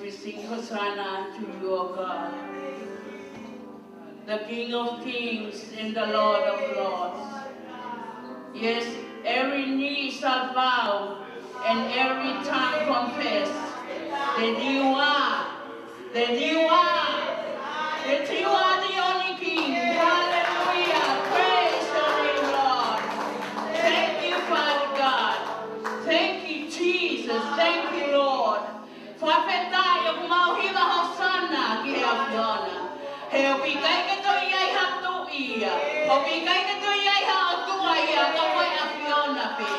we sing Hosanna to you, O God, the King of Kings and the Lord of Lords. Yes, every knee shall bow and every tongue confess that you are the only King. Hallelujah. Praise your name, Lord. Thank you, Father God. Thank you, Jesus. Thank you, Lord. Whawhetai o kumauhiwa Hosanna ki hea whiona. He o pikai ke toi ai hatu ia. O pikai ke toi ai hatu ia ka koe a whiona pe.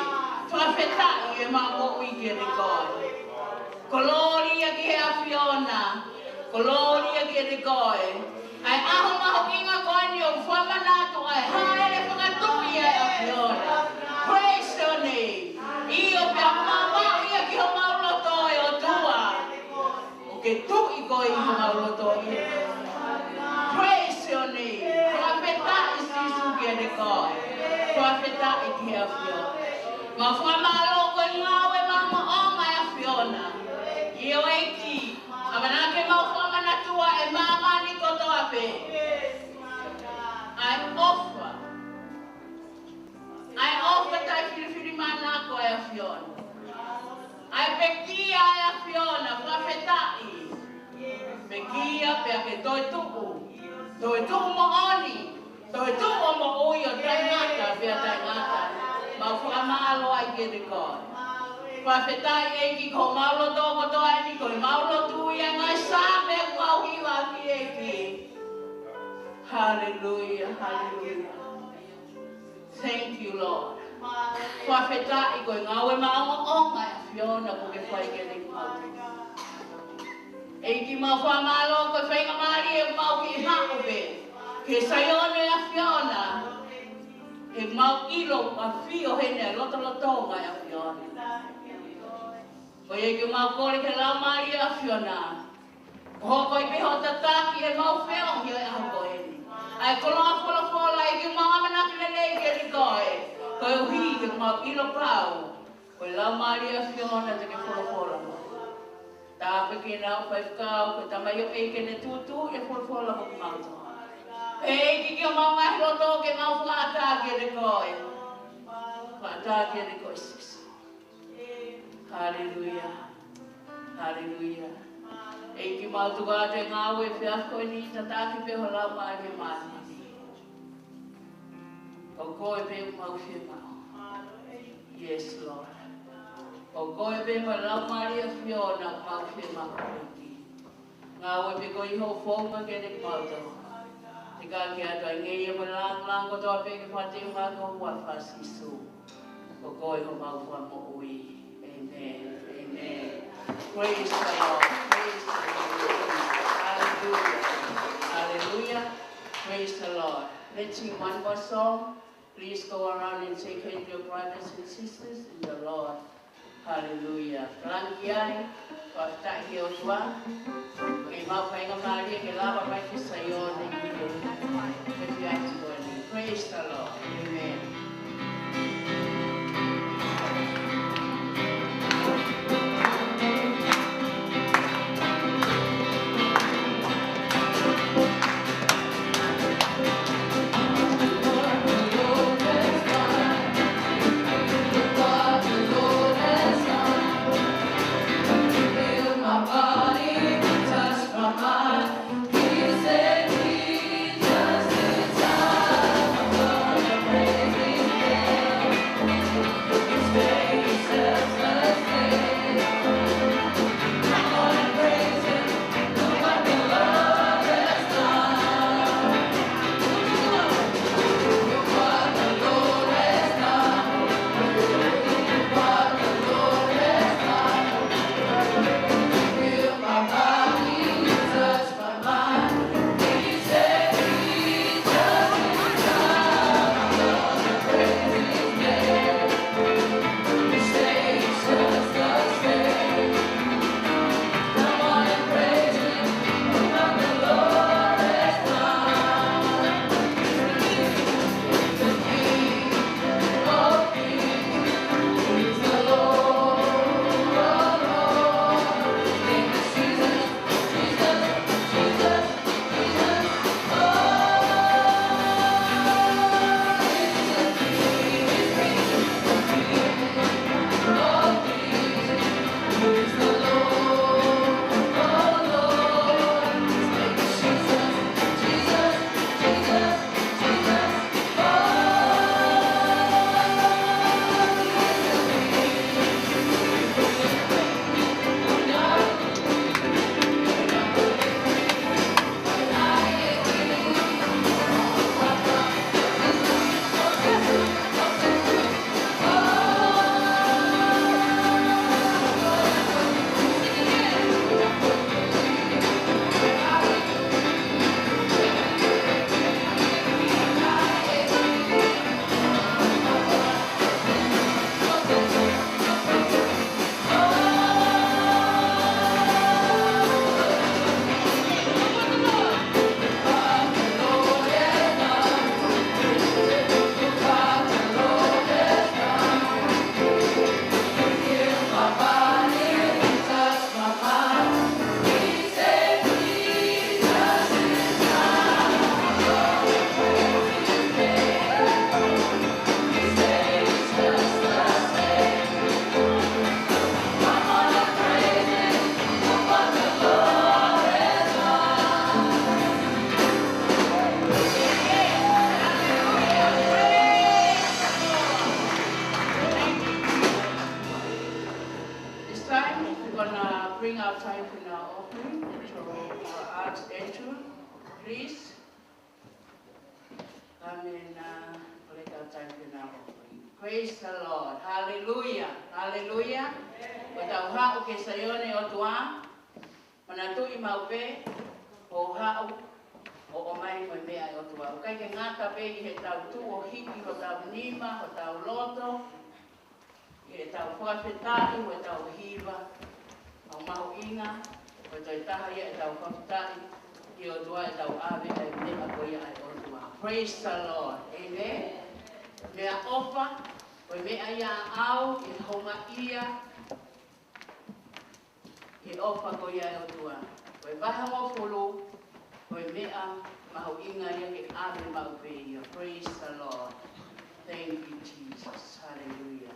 Whawhetai e mamo i ke rekoi. Gloria ki hea whiona. Gloria ki rekoi. Ai aho maho inga koe ni o whamanatu ai haere whakatu ia a whiona. Praise your name. Io pia mama ia ki ho mauloto e o tua. O ke tu i koe i ho mauloto i. Praise your name. Whawheta i sisu ki ane koe. Whawheta i ki a whiona. Ma whamalo koe ngawe mama o mai a whiona. Io eiki. Amanake mau whamanatua e mama ni kotoa pe. I offer tai whiriwhiri mana koe a whiona. Ai pekia e a whiona, whawhetai. Pekia pea ke toi tuku. Toi tuku mo oni. Toi tuku mo ui o taingata pea taingata. Ma whamalo ai ke te koe. Whawhetai eiki ko maulo tōko toa e ni koe maulo tui e ngai sāme kau hiwa ki eiki. Hallelujah, hallelujah. Thank you, Lord. Whawhetai koe ngawe maonga onga e whiona ko ke whai ke te kumauti. Eiki mau whamalo koe whainga maari e mau ki hako pe. Ke saione a whiona. He mau ilo a whio hene a lotolotonga e a whiona. Koe eiki mau kore ke lau maari e a whiona. Hoko i piho tataki e mau whiongi e a hako hene. Ai koloa fola eiki mau amanaki lele i ke ni koe. Koe uhi ke mau ilo pau. Koe lau maari e a whiona te ke fola. Tāpe ke nau whaikau, koe tamai o eike ne tutu e fola mo kumauto. E eiki ki o mau ngahi roto ke mau whaata ke re koe. Whaata ke re koe sisi. Hallelujah. Hallelujah. Eiki mau tuka te ngāu e whiaf koe ni tataki pe ho lau mai me mani. O koe pe mau whia mau. Yes, Lord. O koe pe ma lau mai a whiona mau whia mau koe. Ngāu e pe koe iho whonga ke te kumauto. Te kā ki ato ai ngei e mo lang ko toa pe ke whate unga ko hua whasisu. O koe ho mau wha mo ui. Amen. Amen. Praise the Lord. Praise the Lord. Hallelujah. Hallelujah. Praise the Lord. Let's sing one more song. Please go around and say hey to your brothers and sisters in the Lord. Hallelujah. Rangiai, whaftahi o tua. Kei mau whainga maria ke lava mai ke saione i ilo. Praise the Lord. Amen. He said, Jesus, it's time. time in our offering to Archangel, please. Come in, let our time in our offering. Praise the Lord. Hallelujah. Hallelujah. Without hao ke sayone o tua, manatu I maupe, o hao, o mai mo mea o tua. O kai ke ngata pe I he tau tu o hiki ho tau nima, ho tau loto, I he tau whawhetai, ho tau hiva, o mahu inga, o tau taha ia e tau whawhetai, I o tua e tau ave ai nema ko ia ai o tua. Praise the Lord. Amen. Mea ofa, o mea ia au, I honga ia, I ofa ko ia e o tua. O vaha mo fulu, o mea mahu inga ia ke ave mau pe ia. Praise the Lord. Thank you, Jesus. Hallelujah.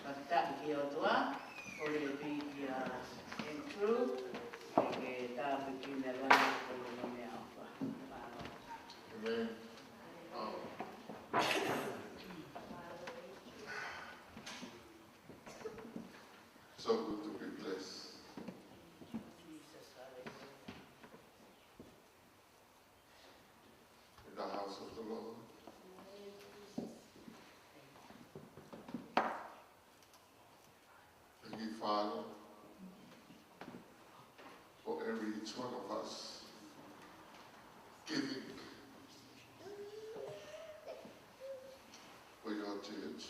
Pataki ki o tua, o le pi ki a entru, ke tapu ki me lana ko le mea ofa. Amen. So good to be blessed. Jesus, hallelujah. In the house of the Lord. Thank you, Father, for every each one of us giving for your church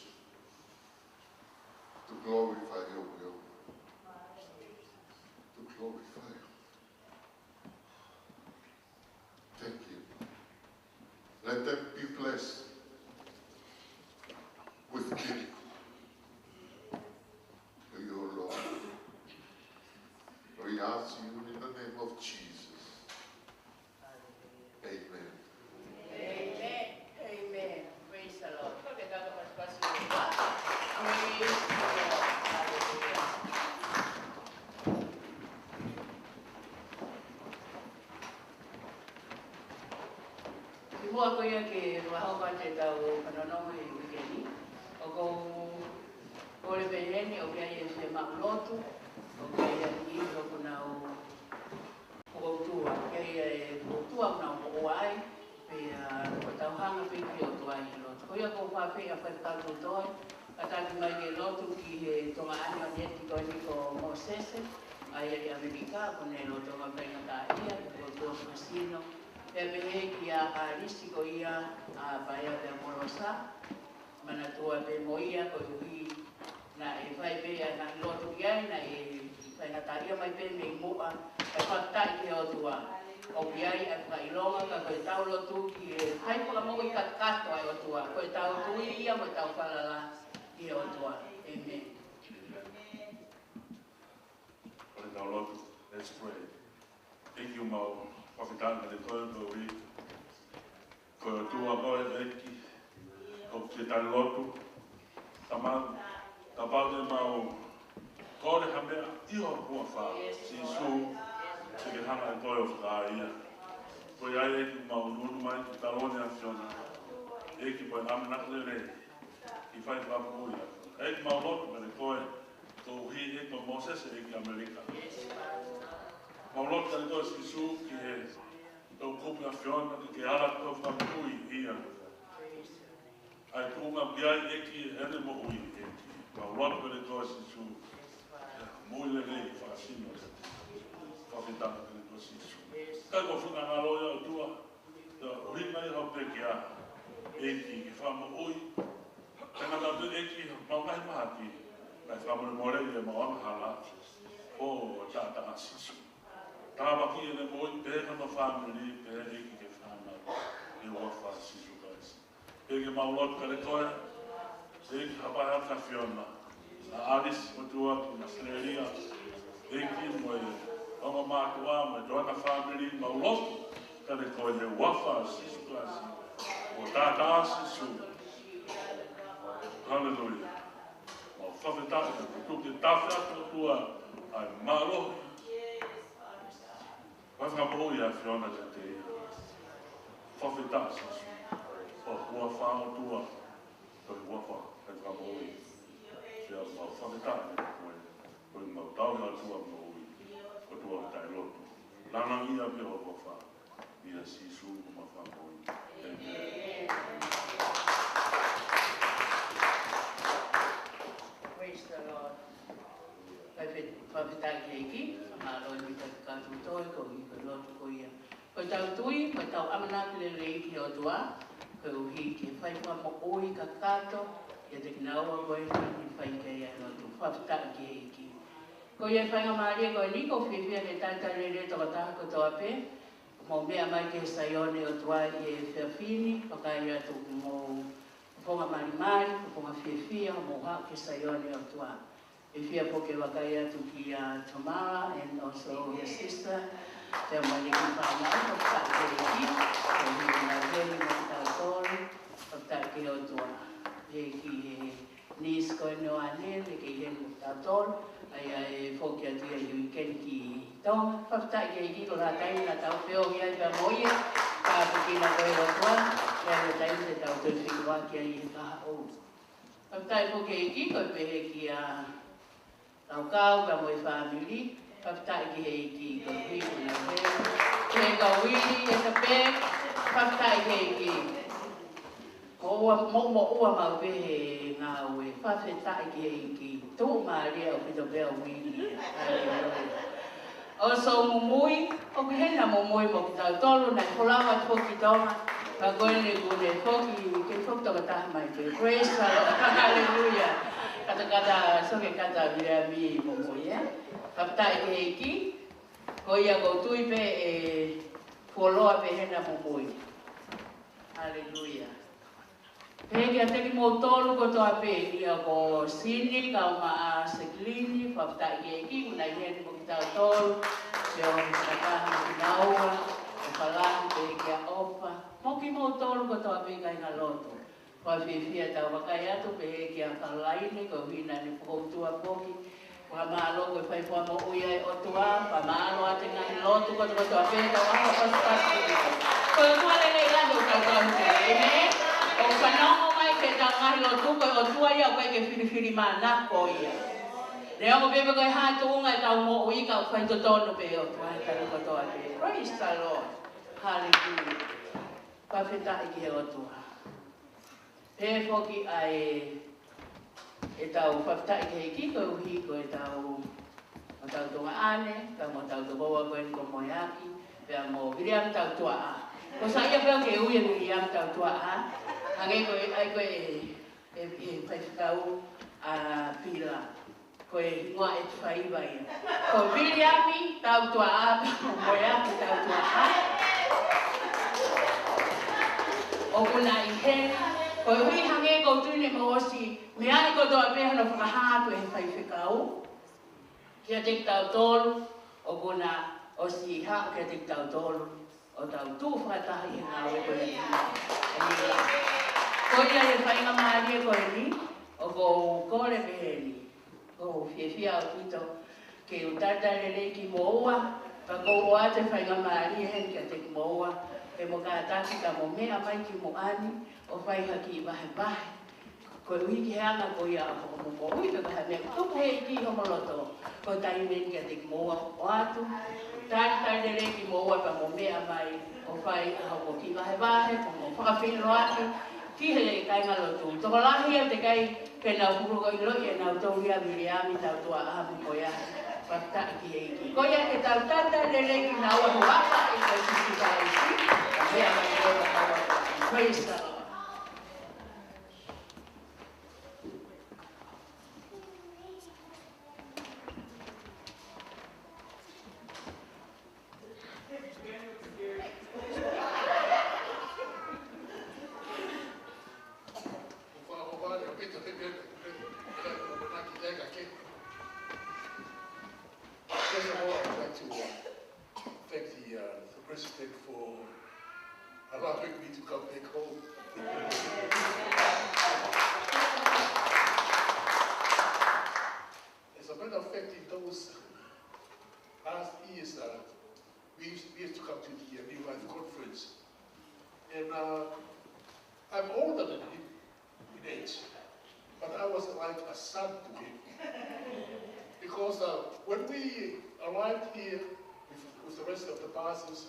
to glorify your will, to glorify you. Thank you. Let them be blessed with giving to your Lord. We ask you in the name of Jesus. Amen. Amen. Amen. Praise the Lord. Praise the Lord. Hallelujah. Mua ko ia ke waho ka te tau whanonongo I wikeni. O ko le peheni o kia ia se maulotu. O kia ia I o kuna o tua. Kia ia e tua kuna o ai. Pe o tau hanga pe ki o tua I lotu. Ko ia ko whawhi a whaitau tutoi. Kataki mai ke lotu ki he tonga ani o neti ko ni ko Mosese. Ai ai Amerika ko ne lotu ma penga ta ia. Ko tua masino. E mehe ki a risi ko ia a paia te morosa. Mana tua pe mo ia ko hui na e whai pe a na lotu ki ai na e whainga ta ia mai pe me mua. E whaktai ki o tua. O ki ai a whailonga ka koe tau lotu ki e haipura mo I katkato ai o tua. Koe tau tui ia mo tau whalala ki o tua. Amen. Koe tau lotu, let's pray. Thank you, Mau. Whakitanga te koe koe ui. Koe tua koe eki. Ko te tari lotu. Tamau. Tapau te mau. Kore hamea iho hua wha. Si su. Se ke hanga e koe o whaka ia. Koe ai eki mau nunu mai. Ki talone a whiona. Eki koe amenakle rei. Ki whai whapu ia. Eki mau lotu me le koe. Ko hi e ko Moses eki Amerika. Maulot tali koe sisu ki he tau kupi a whiona ki ala tau whamui ia. Ai kuunga biai eki ene mo ui eki. Maulot tali koe sisu mui le rei whaasino. Whawhitanga tali koe sisu. Kai ko whina ngā loia o tua. Ta uhinga I hau peki a eki ki whamo ui. Tenga tatu eki maungai mahaki. Kai whamone more I e mawana hala. O tata a sisu. Tāwaki e ne moi pēka no whāmiri pēka eki ke whānau I ua whāsisu kaisi. Eke maulot kare koe, eki hapai haka whiona. Na aris mo tua ki na Sleria, eki mo e onga mātua mo e toana whāmiri maulot kare koe he ua whāsisu kaisi. O tātā sisu. Hallelujah. Mo whawhetaka, tuke tawhi atu tua ai marohi. Vai ficar bom e a Fiona já tem. Fofetas. O rua fala tua. O rua fala. Vai ficar bom e. Se a mal fofetas. Foi mal tal e a tua bom e. o tua tai loto. Lana ia pe o wha, ia sisu o mawha koi. Amen. Praise the Lord. Whawhitai ki eiki, whamaroi mi tai kātu toi, ko i ka lotu ko ia. Ko tau tui, ko tau amana ki le rei ki o tua, ko uhi ki whaipua mo ui ka kāto, ia te kinaua koe ni whai ke ia lotu. Whawhitai ki eiki. Ko ia whainga maaria ko ni, ko whiwhia ke tata rere toka taha ko toa pe, mo mea mai ke saione o tua i e whiawhini, whakai atu mo whonga marimari, whonga whiwhia, mo ha ke saione o tua. E whia po ke wakai atu ki a Tamara and also his sister, te amari ki whanau, whakata ke eki, ko hi na veli mo tau tori, whakata ke o tua. E ki he nis koe no ane, e ke he mo tau tori, ai e whoki atu e hui ken ki tonga, whakata ke eki, ko la taini na tau whio hi ai pa moia, ka puki na koe o tua, e ane taini te tau tui whiwa ki ai e kaha o. Whakata po ke eki, ko pehe ki a tau kau ka moe whamiri, whakata ki he eki, ko hui kuna heo, ke ka wiri e ka pē, whakata ki he eki. Mo ua mau pehe ngā ue, whawheta ki he eki, tō maaria o pito pēa wiri. O so mumui, o ki hena mumui mo ki tau tolu, nai wholawa tō ki tonga, ka koe ne kune whoki, ke whoktoka taha mai koe. Praise the Lord, hallelujah. Kata-kata, soke kata vira mi mumui, whakata ki he eki, ko ia ko tui pe e wholoa pe hena mumui. Hallelujah. Pegi a teki mō tolu ko toa pe, ia ko sini, ka uma a seklini, whakata ki eki, kuna i heni mo ki tau tolu, se o whakataha mo ki naua, o whalahi pe eki a opa. Mo ki mō tolu ko toa pe kai ngā loto. Whawhiwhia tau wakai atu pe eki a whalaine, ko hina ni whakoutua poki, whamalo ko whaipua mo uia e otua, whamalo ate ngai lotu ko toa pe, tau aha pasipasi. Ko tua lele ilando tau tau te, amen? O whanongo mai ke tau ngahi lo tuko o tua ia o kai ke whiriwhiri mana ko ia. Reo ko pepe koe hātu unga e tau mo ui ka whai totono pe o tua e tau kotoa pe. Praise the Lord. Hallelujah. Pawheta i ki he o tua. Pe whoki ai e tau whawheta i ki he ki koe uhi ko e tau o tau tonga ane, ka mo tau tokoa koe ni ko moeaki, pea mo viriam tau tua a. Ko sa ia peo ke uia viriam tau tua a, hange koe ai koe e whaifukau a pila, koe ngua e tuwhaiwa ia. Ko viriami tau tua a, moeaki tau tua a. O kuna i heni, koe hui hange kou tune mo osi, me ani ko toa peha no whakahātu e whaifukau. Kia te tau tolu, o kuna osi hao kia te tau tolu, o tau tū whakatahi e ngā we koe ni. Ko ia e whainga maaria koe ni, o ko kore pehe ni, ko whiawhia o pito, ke utatare reiki mo ua, pa ko oa te whainga maaria hen kia te mo ua, ke mo kātaki ka mo mea mai ki mo ani, o whaiha ki wahe wahe. Ko ui ki heanga ko ia o mo ui pe kaha mea, tupu hei ki homoloto, ko tai men kia te mo ua o atu, tari reiki mo ua pa mo mea mai, o whai a hoko ki wahe wahe, ko mo whakawhino atu, ki he kai ngalotu. Toko lahi a te kai pe nau huroko i loi e nau tauria viriami tau tua ahamu ko ia whakta ki heiki. Ko ia e tau tata reiki nau a huaka e koe sisi ka isi, a mea mai roa nau a praise the Lord. First of all, I'd like to thank the president for allowing me to come back home. As a matter of fact, in those past years, we used to come to the New Life Conference. And I'm older than him in age, but I was like a son to him. Because when we arrived here with the rest of the pastors,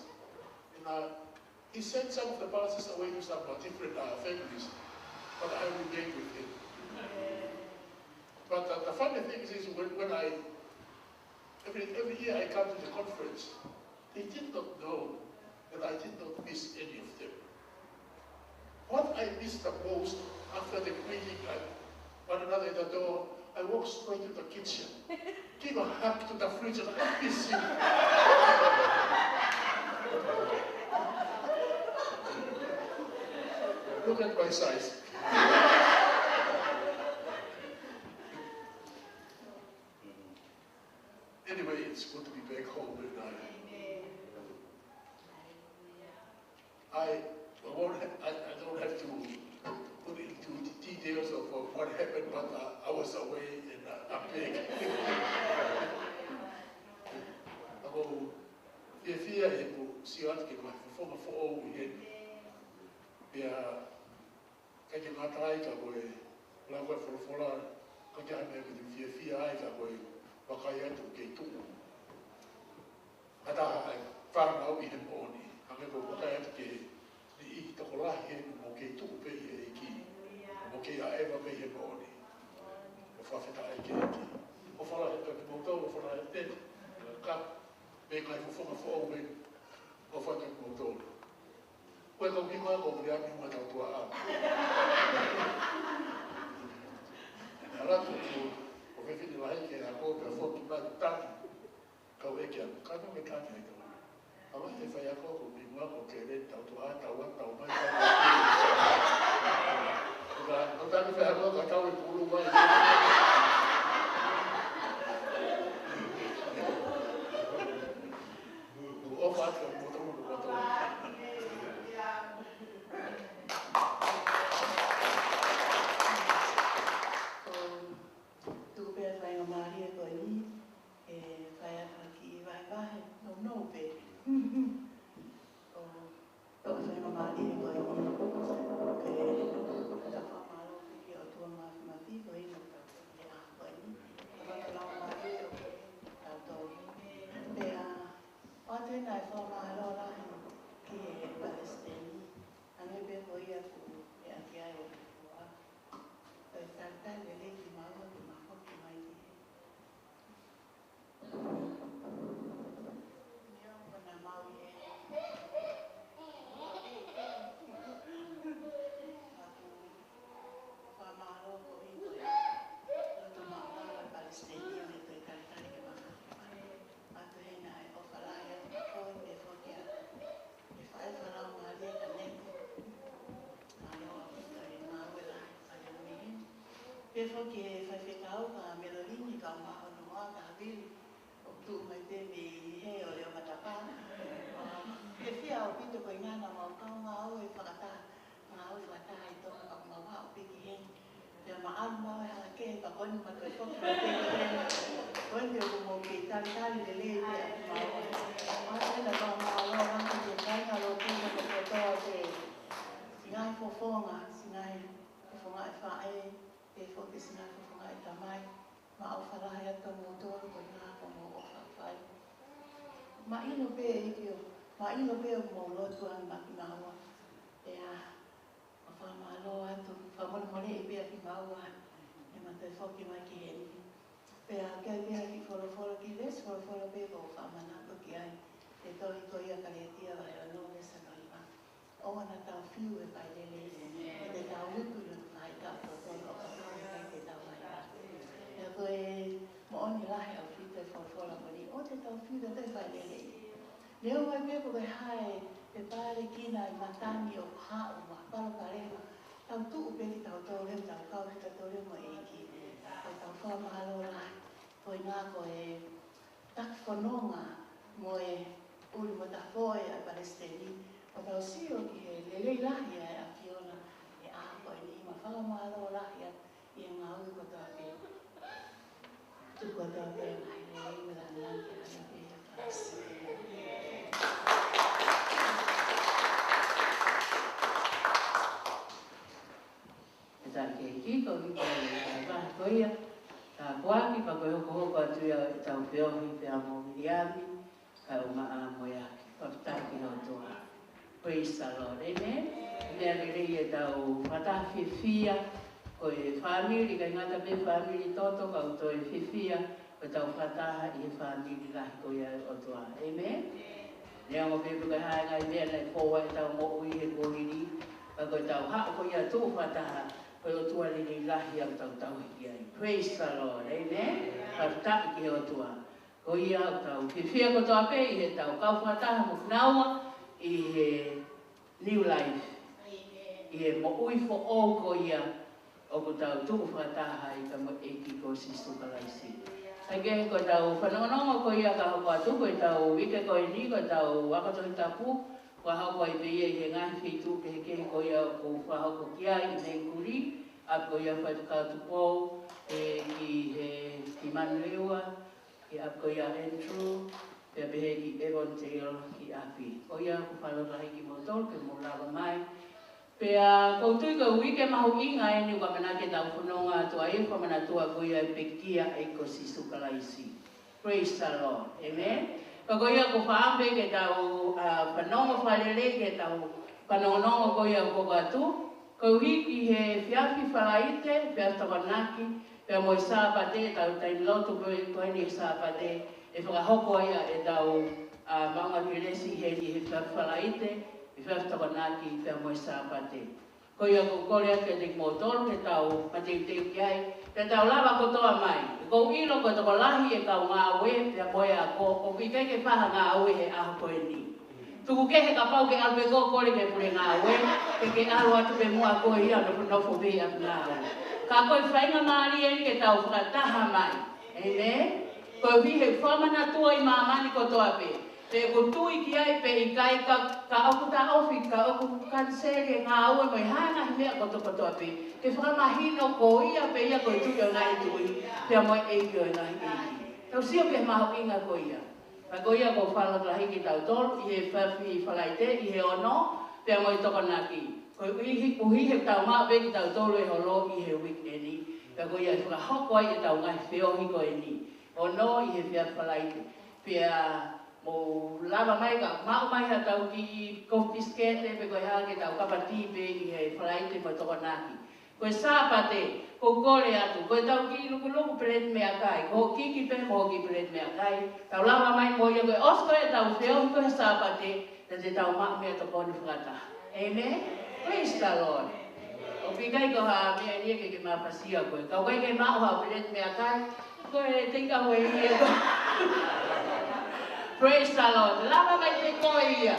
and he sent some of the pastors away to some different families, but I remained with him. But the funny thing is when every year I come to the conference, they did not know that I did not miss any of them. What I missed the most after the greeting one another at the door, I walked straight to the kitchen, give a hug to the fridge, and I miss you. Look at my size. Anyway, it's good to be back home, and I don't have to put into details of what happened, but I was away and I'm back. Ako, fia he po siat ke ma fonga fo o he. Pia kaya ngatai ka boy, la ko fola ka ja me ke fia ai ka boy, bakaya tu ke tu. Ada far now in oni, ame ko bakaya ke I to kola he mo ke tu pe e ki. Mo ke a eva pe he oni. O fa feta ai ke ki. O fala he pe mo to o fala he te. Ka me kai fo fo o me. O fa te mo to. Ko ko ki ko bria mi mo ta tua a. Ala tu o fe fini la he ke a ko pe fo ki ma ta. Ka we ke ka no me ta ni. Awa te whai ako ko mingoa ko ke re tau tua tau mai tau o tani whai ako ka tau e pulu mai o whātua moto Tuku pēr whai ngā mahi e koe ni e whai ata ki i wai wahe no pe o whai ngā mahi e koe ni ke ta whamaro ki o tua mawhi koe ni e a koe ni whai ngā mahi e koe tātou pēr o tēnā e whamaro rahi ki e Palestini ange pēr koe ia ku e a kia e kua e tātai lele ki maua ki mahoki mai ki Neo wana mau e aku whamaro ko i koe roto maua Palestini me koe karitari ke mahoki mai atu heina e o whalaia koe me whokia e whae wharau maria ka neko Aroa puta e maue lai whae mihin Pe whoki e whai whekau ka melolini ka maho noa ka hawiri o tu mai te me he o leo matapa. He whia o pito koe ngana mau kau ngā au e whakata, ngā au e whakata i toka ka mau hao piki he. Pea maaru mau e hala ke he pa koni ma koe whoki ma te koe he. Koe te o mo ke tari tari le le pea mau. Maa tena kau mau loa rangi te kainga lo pina ko te toa te. Singai fofonga, singai fofonga e whae, e whoki singai fofonga e tamai. Ma au whalahe ata mō tōru ko ngā ko mō o whawhai. Ma ino pē e ki o, ma ino pē o mō lotu an ma ki maua. E a, o whamalo atu, whamone mone e pē ki maua. E ma te whoki mai ki he ni. Pē a kai pē ki whoroforo ki les, whoroforo pē ko whamanako ki ai. E tohi ko ia ka le tia vai o no lesa no iwa. O ana tau whiu e pai lele, e te tau utu i mai tau whoroforo o ka kai te tau mai a. E koe mo oni lahe au white whoroforo moni, o te tau whiu da te whai lele. Leo mai pepo kai hae, e pāre kina i matani o hao ma palo karewa. Tau tuu peki tau tō leo, tau kau hita tō leo mo e ki. Koe tau whamahalo lahe, koe ngā koe tak whanonga mo e uri mo ta whoe a Palestini. O tau sio ki he lelei lahi a Fiona e a koe ni ma whamahalo lahi i e ngā ui ko tau pē. Tuko tau pē mai lelei me la nanke a na pē a Palestini. E tā ke kiko ki koe e tā koea, Ta kuaki pa koe hoko atu ia e tau whiohi pe amo miriami, ka o maa moiaki, pa ptaki no toa. Praise the Lord, amen. Mea rei e tau matahi whiwhia, ko e whamiri, ka ingata pe whamiri toto, ka uto e whiwhia, ko tau whataha i e whamiri lahi ko ia o toa, amen. Nea ngo pepe kai hae ngai mea nei pōwa e tau mo ui he kohiri, ka ko tau hao ko ia tū whataha, ko o tua lini lahi au tau tau hiki ai. Praise the Lord, amen. Ka whataki ki he o tua. Ko ia au tau whiwhia ko toa pe, i he tau kau whataha mo knaua, i he new life. I he mo ui fo o ko ia, o ko tau tū whataha i ka mo eki ko sistu kalaisi. Ake ko tau whanongonongo ko ia ka hoko atu, ko tau wike ko ni, ko tau wakato i tapu, ko hoko i peia i he ngai whitu ke he kehe ko ia ko whahoko kia i nei kuri, a ko ia whaitukau tupo, ki he Manuewa, ki a ko ia Andrew, pe pehe ki Evondale ki api. Ko ia ko whalotahi ki motol, ke mo lava mai. Pea koutu ka wike mahu inga e ni wamanake tau whanonga atua e whamanatua ko ia e pekia e ko sisu kalaisi. Praise the Lord. Amen. Ka ko ia ko whaambe ke tau whanonga whalele ke tau whanongonongo ko ia ko atu. Ko hiki he whiawhi whalaite, whiawhi tawanaki, pea mo i sāpate, tau taini lotu ko ni sāpate, e whakahoko ia e tau maunga kiresi he whiawhi whalaite, i whewhtawanaki pia moe sāpate. Ko ia ko kore ake te motoro ke tau mateu teu ki ai, ke tau lava ko toa mai. Ko ilo ko toko lahi e kau ngā aue pia moe a ko, o ki keke whaha ngā aue he aho koe ni. Tuku kehe ka pau ke alpe ko kore ke pure ngā aue, ke alo atu pe mua koe ia nofo be atu ngā aue. Ka koe whainga maari e ke tau whakataha mai. Amen? Ko he whamana tua i mamani ko toa pe. Pe ko tui ki ai pe i kai ka aku ta ofi, ka aku kansere ngā aue mai hana hi mea koto kotoa pe. Ke whakamahino ko ia pe ia ko i tui o ngai tui, pe a moe eiki o ngai eiki. Tau sio pe maho inga ko ia. Pa ko ia ko whalotlahi ki tau tolu, i he whawhi whalaite, i he ono, pe a moe tokonaki. Ko uhi he tau maa pe ki tau tolu e holo i he weekendi. Pa ko ia whakahoko ai e tau ngai whiohi ko e ni. Ono i he whia whalaite. Pe a mo lava mai ka mau mai ha tau ki coffee skete pe ko ha ke tau kapati pe i he flight mo to naki ko sapate ko kore atu ko tau ki luku pret me akai ko ki pe mo ki pret me akai tau lava mai mo yo ko osko e tau feo ko sapate te tau ma me to ko ni frata amen praise the Lord o pikai ko ha me ni ke ma pasia ko ka ko ke ma ha pret me akai ko e tinga ho e praise the Lord. Lava mai te koe ia.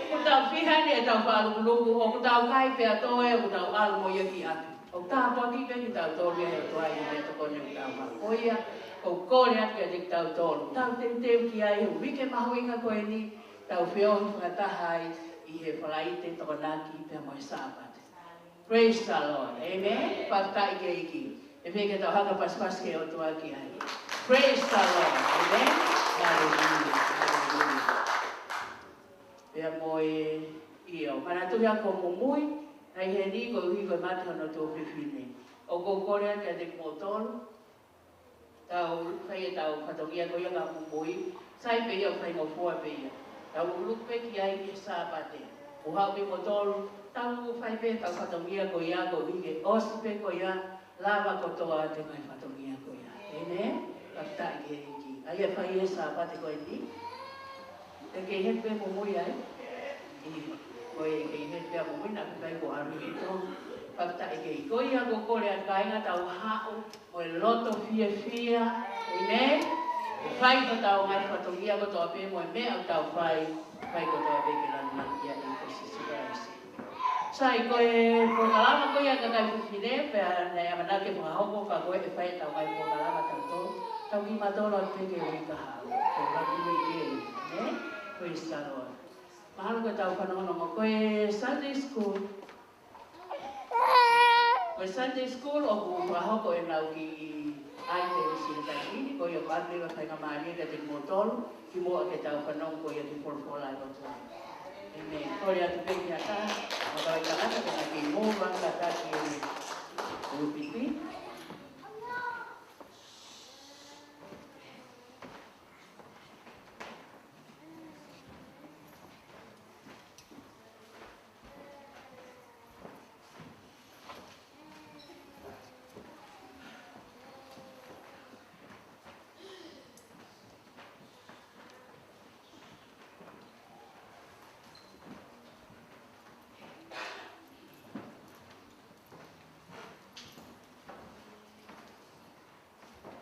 Ko tau whihani e tau whaalukuluku, o ko tau kai pia toe, o ko tau alu mo ia ki atu. O tā poti pe ki tau tolu e o toai i me toko ne tau makoia, ko kore atu e te tau tolu. Tau teu ki ai, o wike mahu inga koe ni, tau whiohi whakatahai i he whalaite toko naki pia mo e sāpate. Praise the Lord. Amen. Whakata ike iki. E wheke tau haka paspas ke o toa ki ai. Praise the Lord. Amen. Hallelujah. Pea moe io. Mana tuhi ko mumui, ai he ni ko uhi ko mate hono tō whiwhine. O ko korea kia te motoro, tau whai e tau whatongia ko ia ka mumui, sai pe ia whai ngofua pe ia. Tau lupe ki ai ki sāpate. O hau pe motoro, tau whai pe tau whatongia ko ia ko uhi ke osi pe ko ia, lava ko toa te mai whatongia ko ia. Amen? Kakta i ke ai e whai e sāpate ko e ni. E kei hepe mumui ai. Ko e kei hepe a mumui na kukai ko aru i tō. Kakta e kei koi a ko kore a kainga tau hao. Mo e loto fia. Amen. E whai ko tau ngai whatongia ko tō ape mo e mea tau whai. Whai ko tō ape ke lana ia i ko sisikarasi. Sai ko e pokalama ko ia kakai whiwhine. Pea nei amanake whakahoko ka koe e whai tau ngai pokalama tau tō. Tau ki matolo te ke ui ka hao. Ko raku i ke ui. Amen. Praise the Lord. Mahalo ko tau whanongonongo. Koe Sunday school. Koe Sunday school o ku whahoko e nau ki aite o sinatahini. Koe o kāpira whainga maari ka te motolo. Ki mua ke tau whanongo koe a te porfola i roto. Amen. Koe atu peki a tā. Makawai ka ata ka ki mua ka tā ki upipi.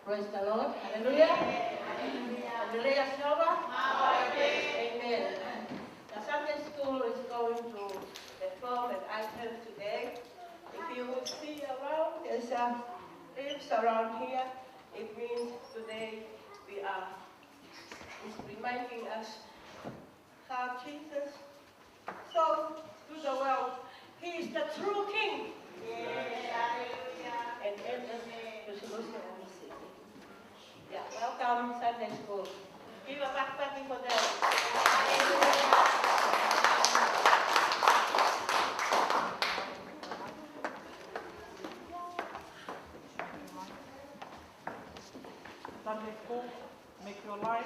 Praise the Lord. Hallelujah. Hallelujah. Silva. Amen. The Sunday school is going to perform an item today. If you would see around, there's leaves around here. It means today it's reminding us how Jesus so to the world. He is the true King. And entered Jerusalem and the city. Yeah, welcome Sunday school. Give a backpacking for them. Sunday school, make your line.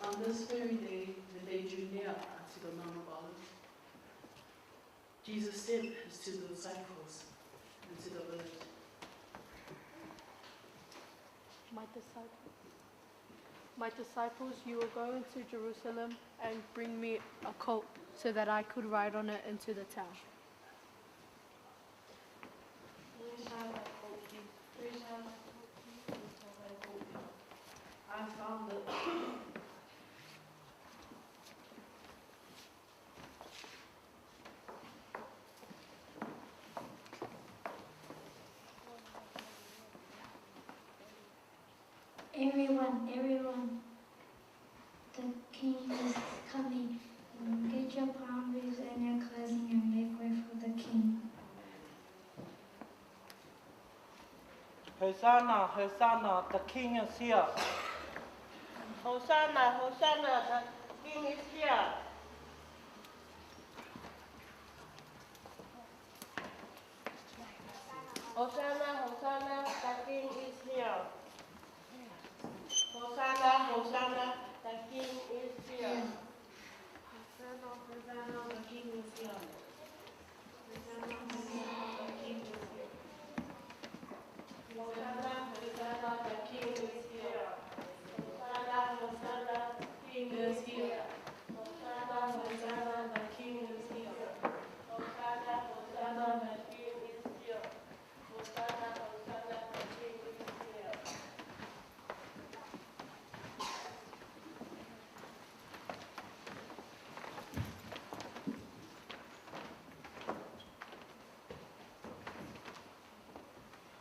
On this very day, the day drew near unto the Mount of Olives, Jesus said to the disciples and to the village, My disciples, you will go into Jerusalem and bring me a colt so that I could ride on it into the town. I found it. Everyone, the king is coming. Get your palm leaves and your clothing and make way for the king. Hosanna, Hosanna, the king is here. Hosanna, Hosanna, the king is here. Hosanna, Hosanna, the king is here. Hosanna, Hosanna, the king is here. Hosanna, Hosanna, the king is here. Hosanna, Hosanna, the king is here. Hosanna, Hosanna, the king is here. Hosanna, Hosanna, the king is here. Hosanna, Hosanna, the king is here. Hosanna, Hosanna, the king is here. Hosanna, Hosanna, the king is here.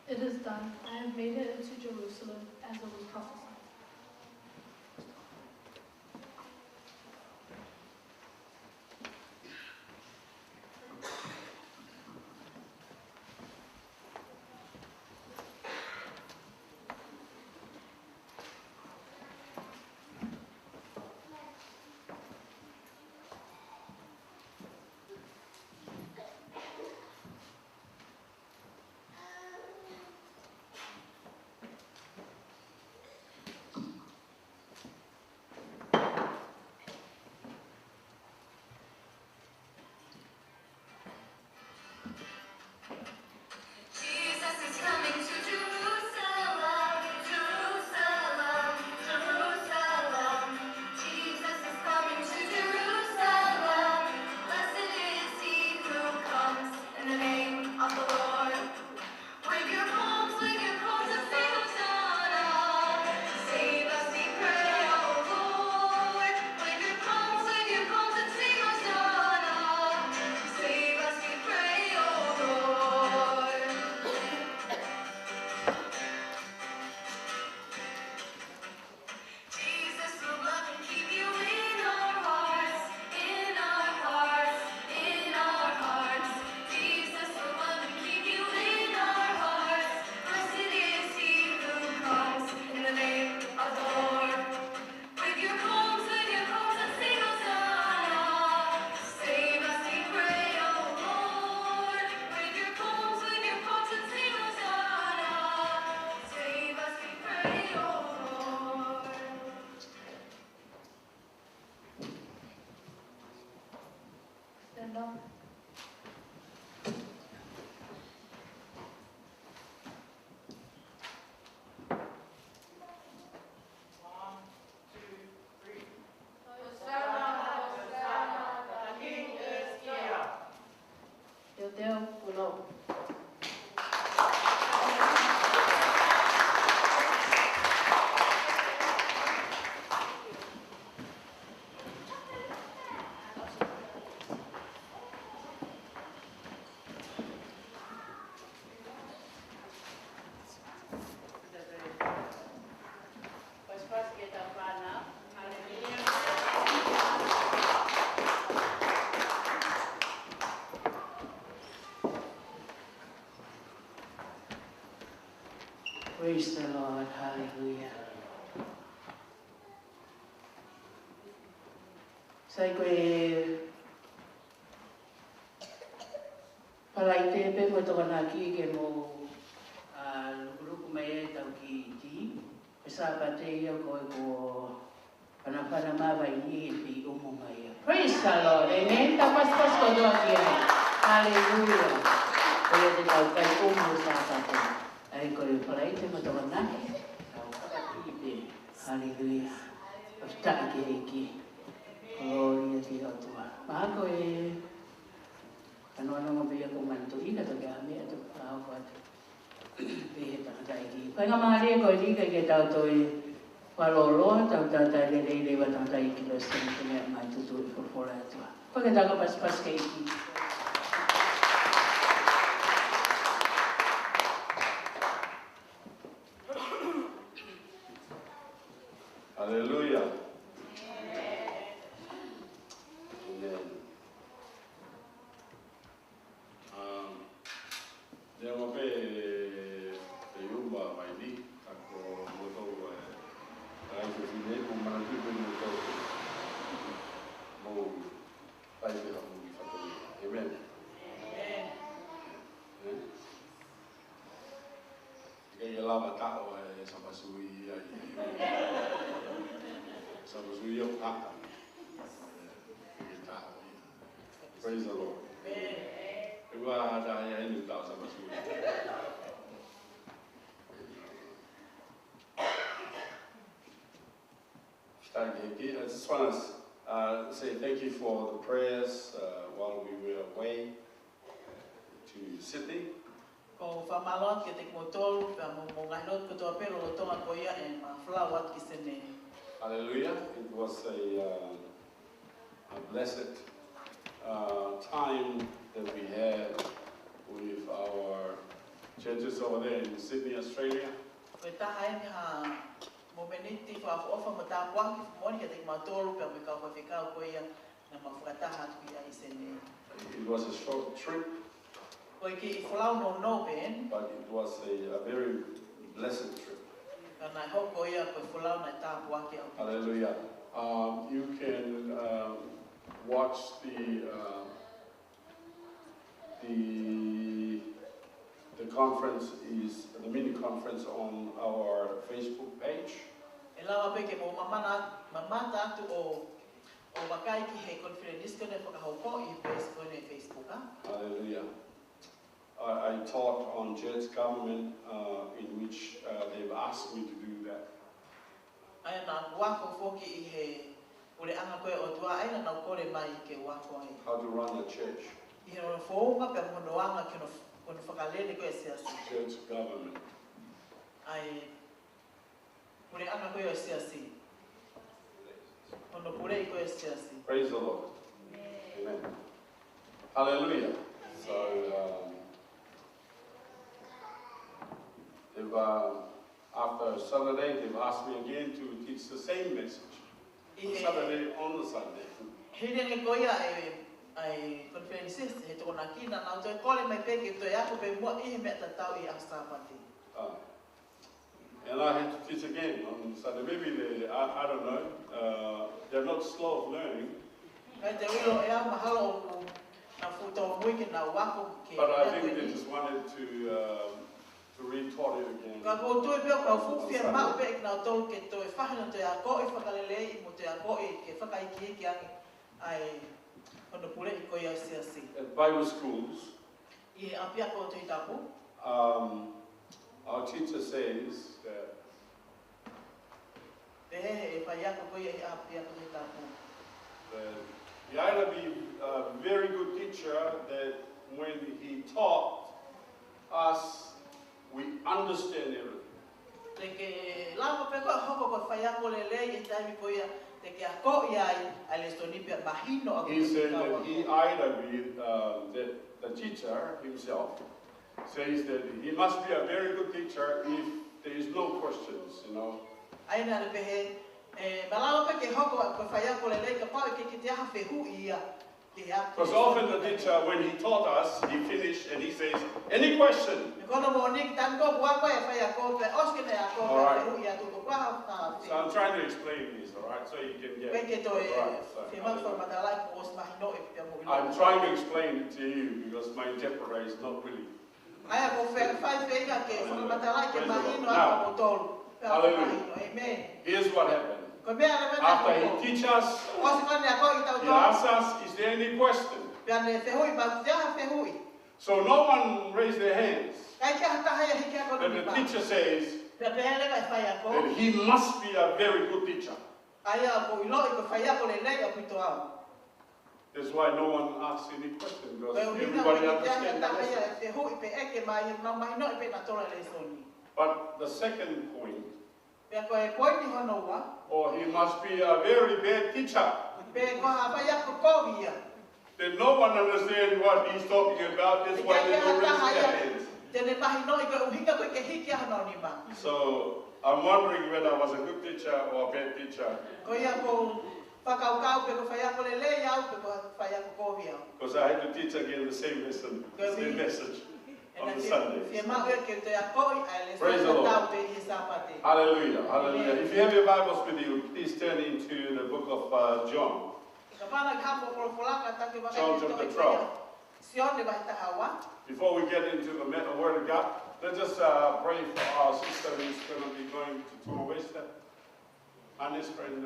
It is done. I have made it into Jerusalem as it was prophesied. Sai koe palai te pe mo tokana ki ke mo luku mai e tau ki ti. E sa pa te ia koe ko pana mawa I ni e pi umu mai. Praise the Lord. Amen. Ta pas ko doa ki ai. Hallelujah. Koe te tau kai umu sa pa te. Ai koe palai te mo tokana ki. Tau kakaki te. Hallelujah. Afta ki e ki. Gloria ti o tua. Maha koe ano mo bia ko mantu ina to ga me to pau ko be ta dai ki. Pa nga mari ko di ka ke tau to palolo tau ta ta le wa ta tai ki lo sen ko me mai tu tu for for tua. Ko ke ta ko pas ke ki. Hallelujah. Praise the Lord. I just want to say thank you for the prayers while we were away to Sydney. Ko whamalot ke te kotolu, pe mo ngainot ko toa pero lo tonga ko ia e ma flawat ki sene. Hallelujah. It was a blessed time that we had with our churches over there in Sydney, Australia. Ko taha e ha momeniti fa ofa mata kwa ki moni ke te kotolu pe mo ka ko fika ko ia na ma frataha tu ia I sene. It was a short trip. Ko ki flau no ben. But it was a very blessed trip. And I hope ko ia ko flau na ta kwa ki. Hallelujah. You can watch the conference the mini conference on our Facebook page. E lawa pe ke mo mamata tu o wakai ki he conference ko ne whakahoko I Facebook. Hallelujah. I taught on church government in which they've asked me to do that. Ai na wako foki I he ule anga koe o tua ai na kore mai ke wako ai. How to run a church. I no founga pe mo anga ke no whakalele koe siasi. Church government. Ai ule anga koe o siasi. Ono pure koe siasi. Praise the Lord. Amen. Hallelujah. So they've after Saturday, they've asked me again to teach the same message. Saturday on the Sunday. Hidden e koia ai conferences he tona kina na to kole mai peke to ya ko pe mo I me tatau I asapati. And I had to teach again on Sunday. Maybe they, I don't know, they're not slow of learning. But I think they just wanted to re-taught it again. At Bible schools, our teacher says that you either be a very good teacher that when he taught us, we understand everything. He said that he either be, that the teacher himself says that he must be a very good teacher if there is no questions, you know. Because often the teacher, when he taught us, he finished and he says, any question? So I'm trying to explain this, all right, so you can get it. I'm trying to explain it to you because my interpreter is not really. Hallelujah. Here's what happened. After he teaches us, he asks us, is there any question? So no one raised their hands. And the teacher says that he must be a very good teacher. That's why no one asks any question, because everybody understands the lesson. But the second point, or he must be a very bad teacher. Then no one understands what he's talking about. That's why they don't raise their hands. So I'm wondering whether I was a good teacher or a bad teacher. Because I had to teach again the same lesson, the same message on the Sunday. Praise the Lord. Hallelujah. Hallelujah. If you have your Bibles with you, please turn into the book of John. John chapter 12. Before we get into the Word of God, let's just pray for our sister who's going to be going to Tonga West. And his friend.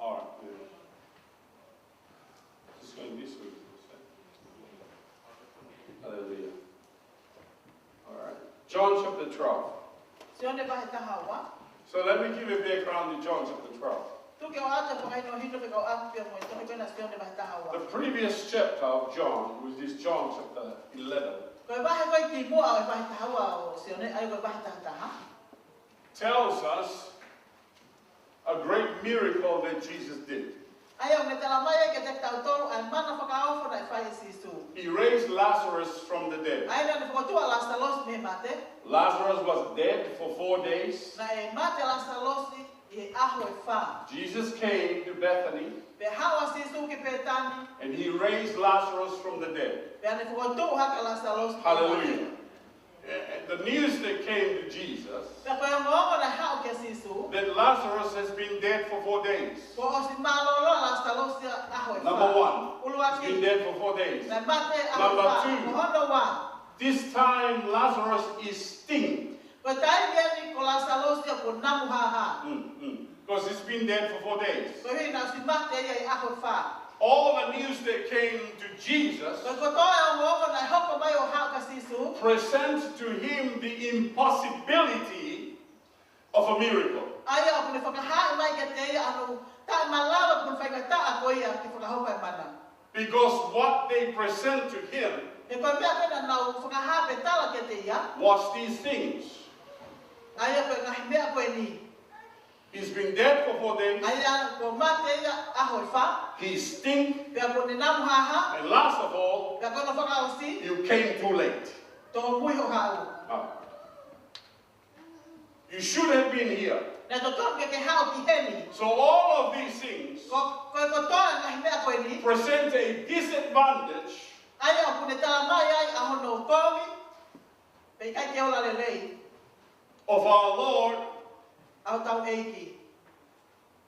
All right. Good. Just going this way. Hallelujah. All right. John chapter 12. So let me give you a background to John chapter 12. The previous chapter of John, which is John chapter 11, tells us a great miracle that Jesus did. He raised Lazarus from the dead. Lazarus was dead for 4 days. Jesus came to Bethany and he raised Lazarus from the dead. Hallelujah. And the news that came to Jesus that Lazarus has been dead for 4 days. Number one, he's been dead for 4 days. Number two, this time Lazarus is stinking. Because he's been dead for 4 days. All the news that came to Jesus presents to him the impossibility of a miracle. Because what they present to him was these things. He's been dead for 4 days. He stinks. And last of all, you came too late. You should have been here. So all of these things present a disadvantage of our Lord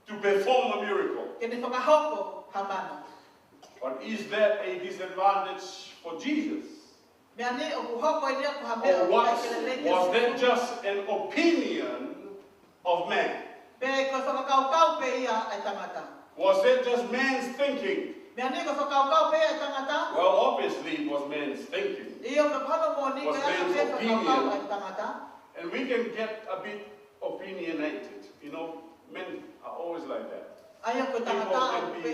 to perform a miracle. But is that a disadvantage for Jesus? Or was that just an opinion of man? Was that just man's thinking? Well, obviously it was man's thinking. It was man's opinion. And we can get a bit opinionated. You know, men are always like that. People can be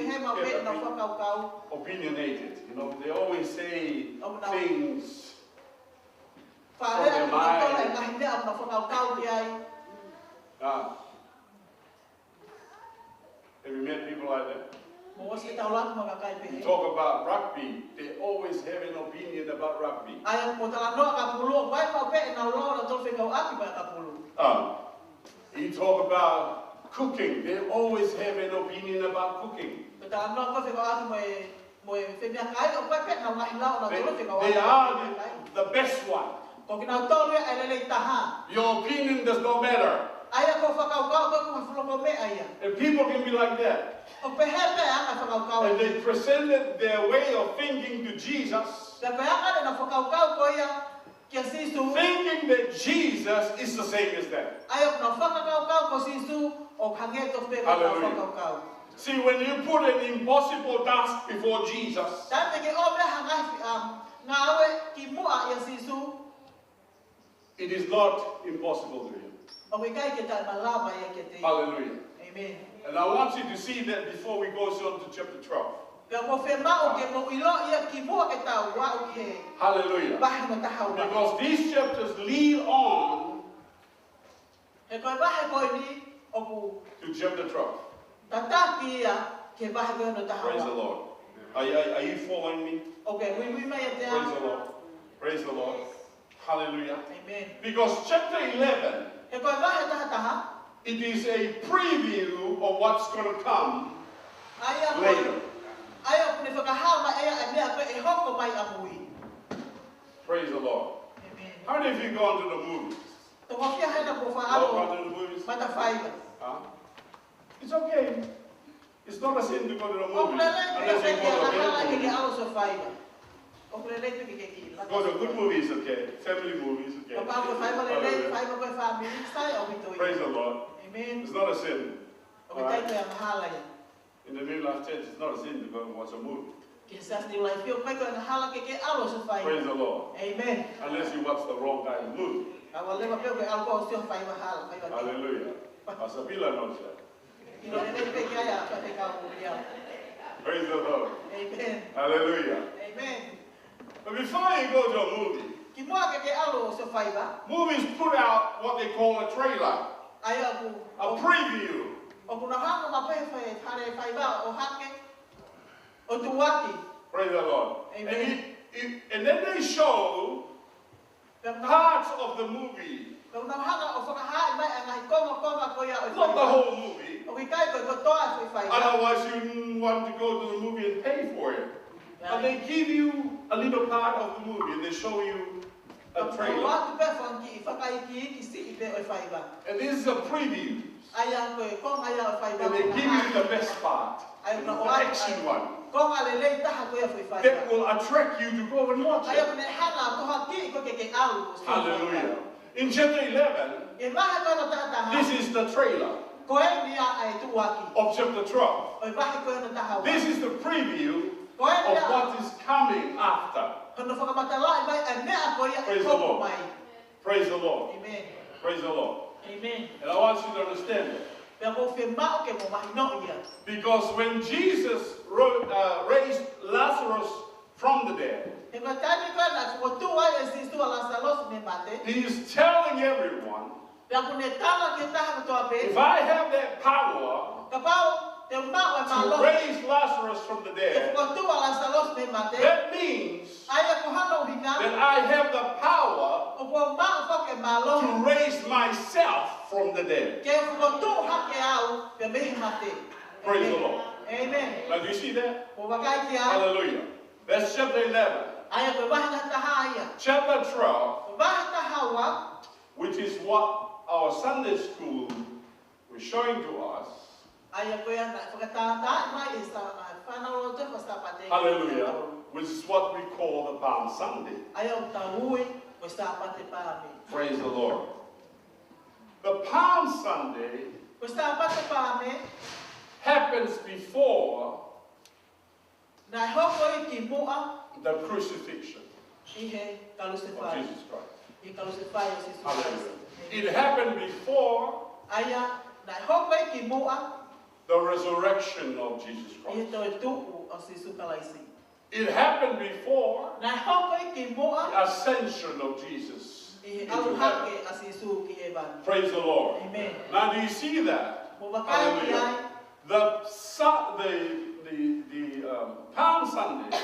opinionated. You know, they always say things from their mind. Have you met people like that? You talk about rugby, they always have an opinion about rugby. You talk about cooking. They always have an opinion about cooking. They are the best one. Your opinion does not matter. And people can be like that. And they presented their way of thinking to Jesus, thinking that Jesus is the same as them. Hallelujah. See, when you put an impossible task before Jesus, it is not impossible to him. Hallelujah. Amen. And I want you to see that before we go on to chapter 12. Hallelujah. Because these chapters lead on to chapter 12. Praise the Lord. Are you following me? Okay, Praise the Lord. Praise the Lord. Hallelujah. Amen. Because chapter 11, it is a preview of what's going to come later. Praise the Lord. Amen. How many of you gone to the movies? Gone to the movies? It's okay. It's not a sin to go to the movies unless you go to a bad movie. Go to good movies, okay? Family movies, okay? Praise the Lord. Amen. It's not a sin. Right? In the New Life Church, it's not a sin to go and watch a movie. Praise the Lord. Amen. Unless you watch the wrong kind of movie. Hallelujah. Pasabila knows that. Praise the Lord. Amen. Hallelujah. Amen. But before you go to a movie, movies put out what they call a trailer, a preview. Praise the Lord. Amen. And then they show parts of the movie, not the whole movie. Otherwise, you wouldn't want to go to the movie and pay for it. But they give you a little part of the movie and they show you a trailer. And this is a preview. And they give you the best part, the action one, that will attract you to go and watch it. Hallelujah. In chapter 11, this is the trailer of chapter 12. This is the preview of what is coming after. Praise the Lord. Praise the Lord. Amen. Praise the Lord. Amen. And I want you to understand that. Because when Jesus raised Lazarus from the dead, he is telling everyone, if I have that power to raise Lazarus from the dead, that means that I have the power to raise myself from the dead. Praise the Lord. Amen. Now, do you see that? Hallelujah. That's chapter 11. Chapter 12, which is what our Sunday school was showing to us. Hallelujah. Which is what we call the Palm Sunday. Praise the Lord. The Palm Sunday happens before the crucifixion of Jesus Christ. Hallelujah. It happened before the resurrection of Jesus Christ. It happened before the ascension of Jesus into heaven. Praise the Lord. Amen. Now, do you see that? Hallelujah. The Palm Sunday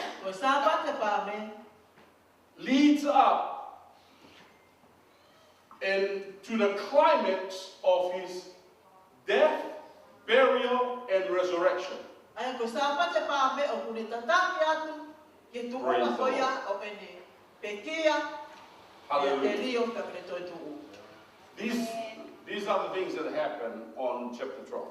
leads up and to the climax of his death, burial, and resurrection. Ai ko sa te pa me o kuni tataki atu ke tu Praise uma the koia Lord. o ene pekia Hallelujah. e rio ka me to tu. These are the things that happen on chapter 12.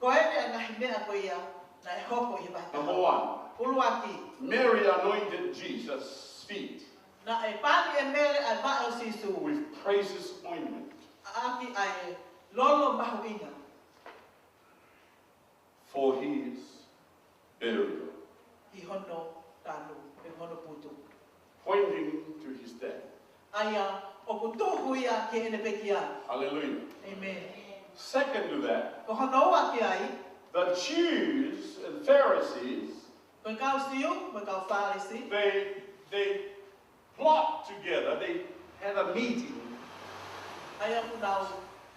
Ko ene nga hime a koia na e hoko i ba. Number 1, Uluaki Mary anointed Jesus' feet na e pani e mere ai ba o sisu with precious ointment, aki ai lolo mahuinga for his burial, I hono tanu e hono putu. pointing to his death. Aya o kutuhu ia ke ene pekia. Hallelujah. Amen. Second to that, Ko hono aki ai the Jews and Pharisees, ko kau siu, ko kau farisi. they plot together, they had a meeting Aya ku nau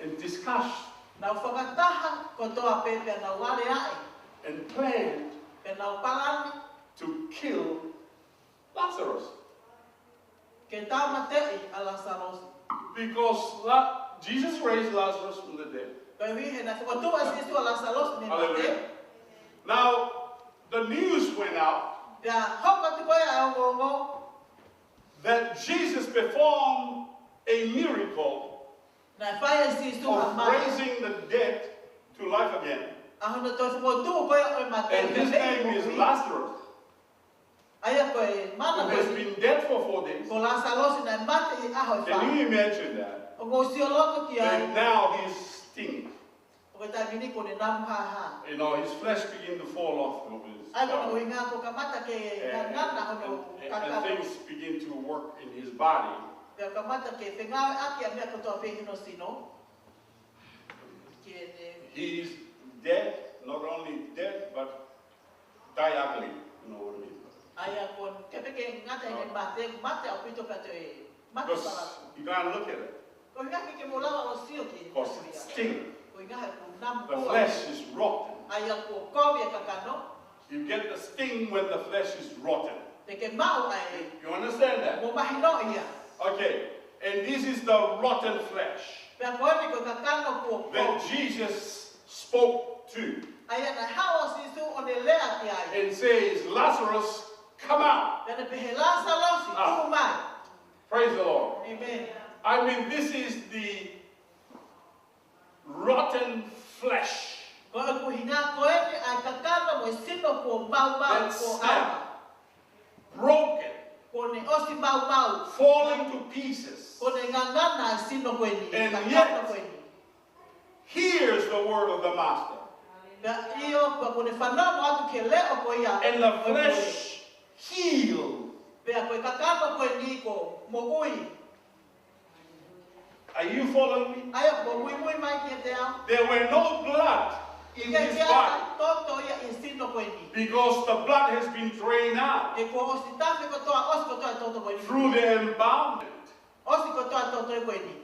and discussed nau whakataha ko toa pepe nau wale ai. and planned Pe nau palani to kill Lazarus. ke tau matei a Lazarus. Because Jesus raised Lazarus from the dead. Ko wi he na whakatua sisu a Lazarus me Hallelujah. mate. Now, the news went out Pea hoka tu koe a ngongo that Jesus performed a miracle na whaia sisu a of mai. raising the dead to life again. A hono toi whakatu koe o mate. And his name is Lazarus, Aya koe who mana has koe. been dead for 4 days. Ko Lazarus na mate I aho Can wha. you imagine that? O go sio loko ki ai. That now he's stinking. O ka tai mini ko ne namu ha ha. You know, his flesh began to fall off of his Ai ko body. inga ko kamata ke ngana hono And kakao. things begin to work in his body. Pea kamata ke whengawe aki a mea katoa pehino sino. Ke ne He's dead, not only dead, but die ugly. You know what I mean? aya kon kepeke ngata ine mate au pito pato e mate Because para. you can't look at it. Ko inga ke molawa o sio ki. Because it's stinking. Ko inga he ku nam The ko. flesh is rotten. Aya ko ko ye kakano. You get the sting when the flesh is rotten. Te ke mau ai. You understand that? Mo mahino ia. Okay. And this is the rotten flesh Pea ko ni ko kakano ko that ko. Jesus spoke to Aya na hawa sisu o ne lea ki ai. and says, Lazarus, come out. Pea ne pehe Lazarus Ah. ku mai. Praise the Lord. Amen. I mean, this is the rotten flesh Ko ku hinga ko ni ai kakano mo sino ko mau mau that's ko now ai. broken, Ko ne osi mau mau. falling to pieces. Ko ne ngangana sino ko ni. And Kakano yet- ko ni. Here's the word of the Master. Pea iyo ko ne whanau atu ke leo ko ia. And the flesh healed. Pea ko kakano ko ni ko mo ui. Are you following me? Aya ko mui mai ki te au. There were no blood in Ke his kia body toto ia i sino ko ni. because the blood has been drained out E ko osi tafe ko toa osi ko toa toto ko ni. through the embalmment. Osi ko toa toto ko ni.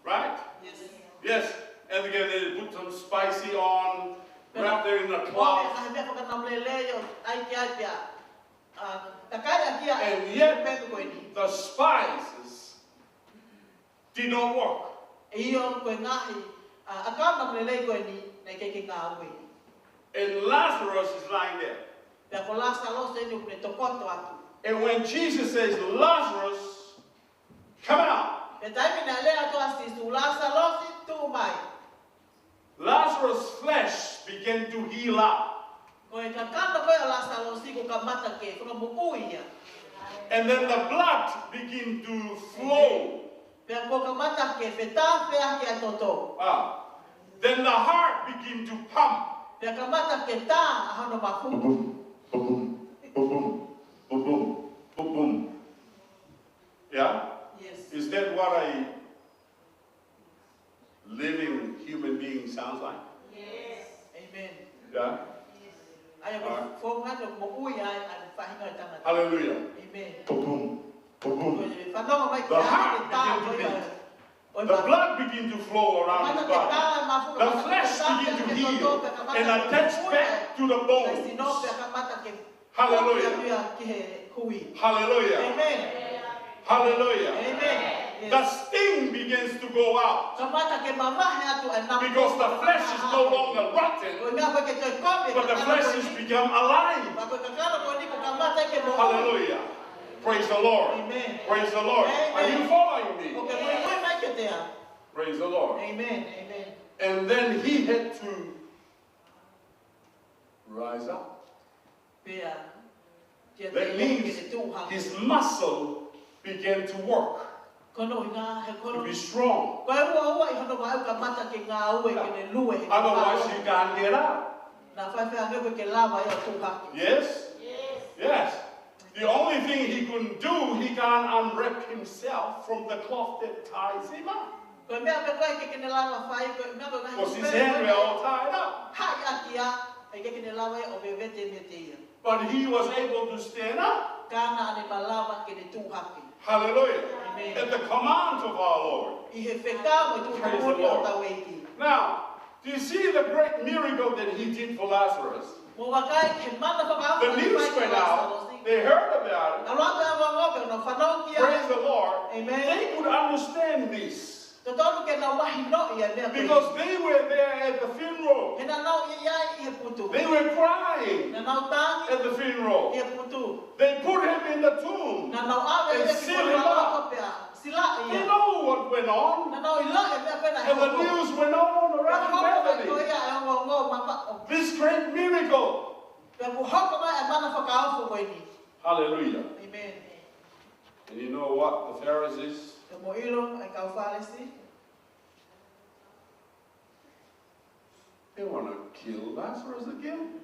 Right? Yes. Yes. And again, they put some spicy on, wrapped it in a Ko cloth. ka me ko ka nam le yo ai ki ai pia. Takaya kia And yet- pe ko ni. The spices did not work. Iyo ko ngahi akana nam le ko ni na ke ke ngā ui. And Lazarus is lying there. Pea ko Lazarus ni ko ne tokoto atu. And when Jesus says, Lazarus, come out, Pe taimi na lea to asisu Lazarus tu mai. Lazarus' flesh began to heal up. Ko e kakana ko ia Lazarus ko kamata ke ko mo ui ia. And then the blood began to flow. Pea ko kamata ke feta fea ke toto. Then the heart began to pump. Pea kamata ke ta hano mafu. Boom, boom, boom, boom, boom, boom, boom. Yeah? Yes. Is that what a living human being sounds like? Yes. Amen. Yeah? Ai ko fo ngano mo ui ai an fahinga tanga. Hallelujah. Amen. Boom, boom, boom, Ko boom. e whanonga mai The heart ke ta began to ko ia. beat. The blood began to flow around his body. The flesh began to heal and attach back to the bones. Hallelujah. Hallelujah. Hallelujah. Amen. Hallelujah. Amen. the sting begins to go out. Because the flesh is no longer rotten, but the flesh has become alive. Hallelujah. Praise the Lord. Amen. Praise the Lord. Are you following me? Okay. Praise the Lord. Amen. Amen. And then he had to rise up. That means his muscle began to work, to be strong. Otherwise you can't get up. Yes? Yes. The only thing he couldn't do, he can't unwrap himself from the cloth that ties him up. Because his hands were all tied up. But he was able to stand up. Hallelujah. Amen. At the command of our Lord. Praise the Lord. Now, do you see the great miracle that he did for Lazarus? The news went out. They heard about it. Praise the Lord. Amen. They could understand this. Because they were there at the funeral. They were crying at the funeral. They put him in the tomb and sealed him up. They know what went on. And the news went on around Bethany. This great miracle. Hallelujah. Amen. And you know what the Pharisees? They want to kill Lazarus again.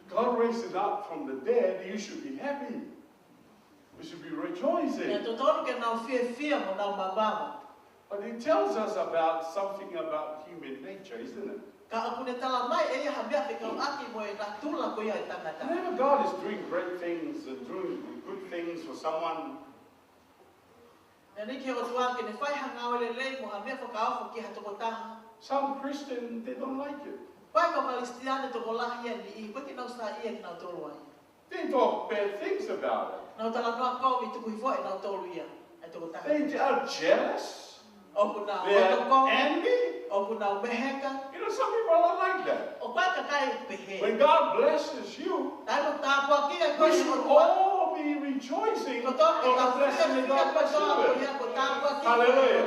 God raised it up from the dead. You should be happy. We should be rejoicing. But it tells us about something about human nature, isn't it? Whenever God is doing great things and doing good things for someone, some Christians, they don't like it. They talk bad things about it. They are jealous. They are envy. You know, some people are like that. When God blesses you, we should all be rejoicing for the blessing that God blessed you with. Hallelujah.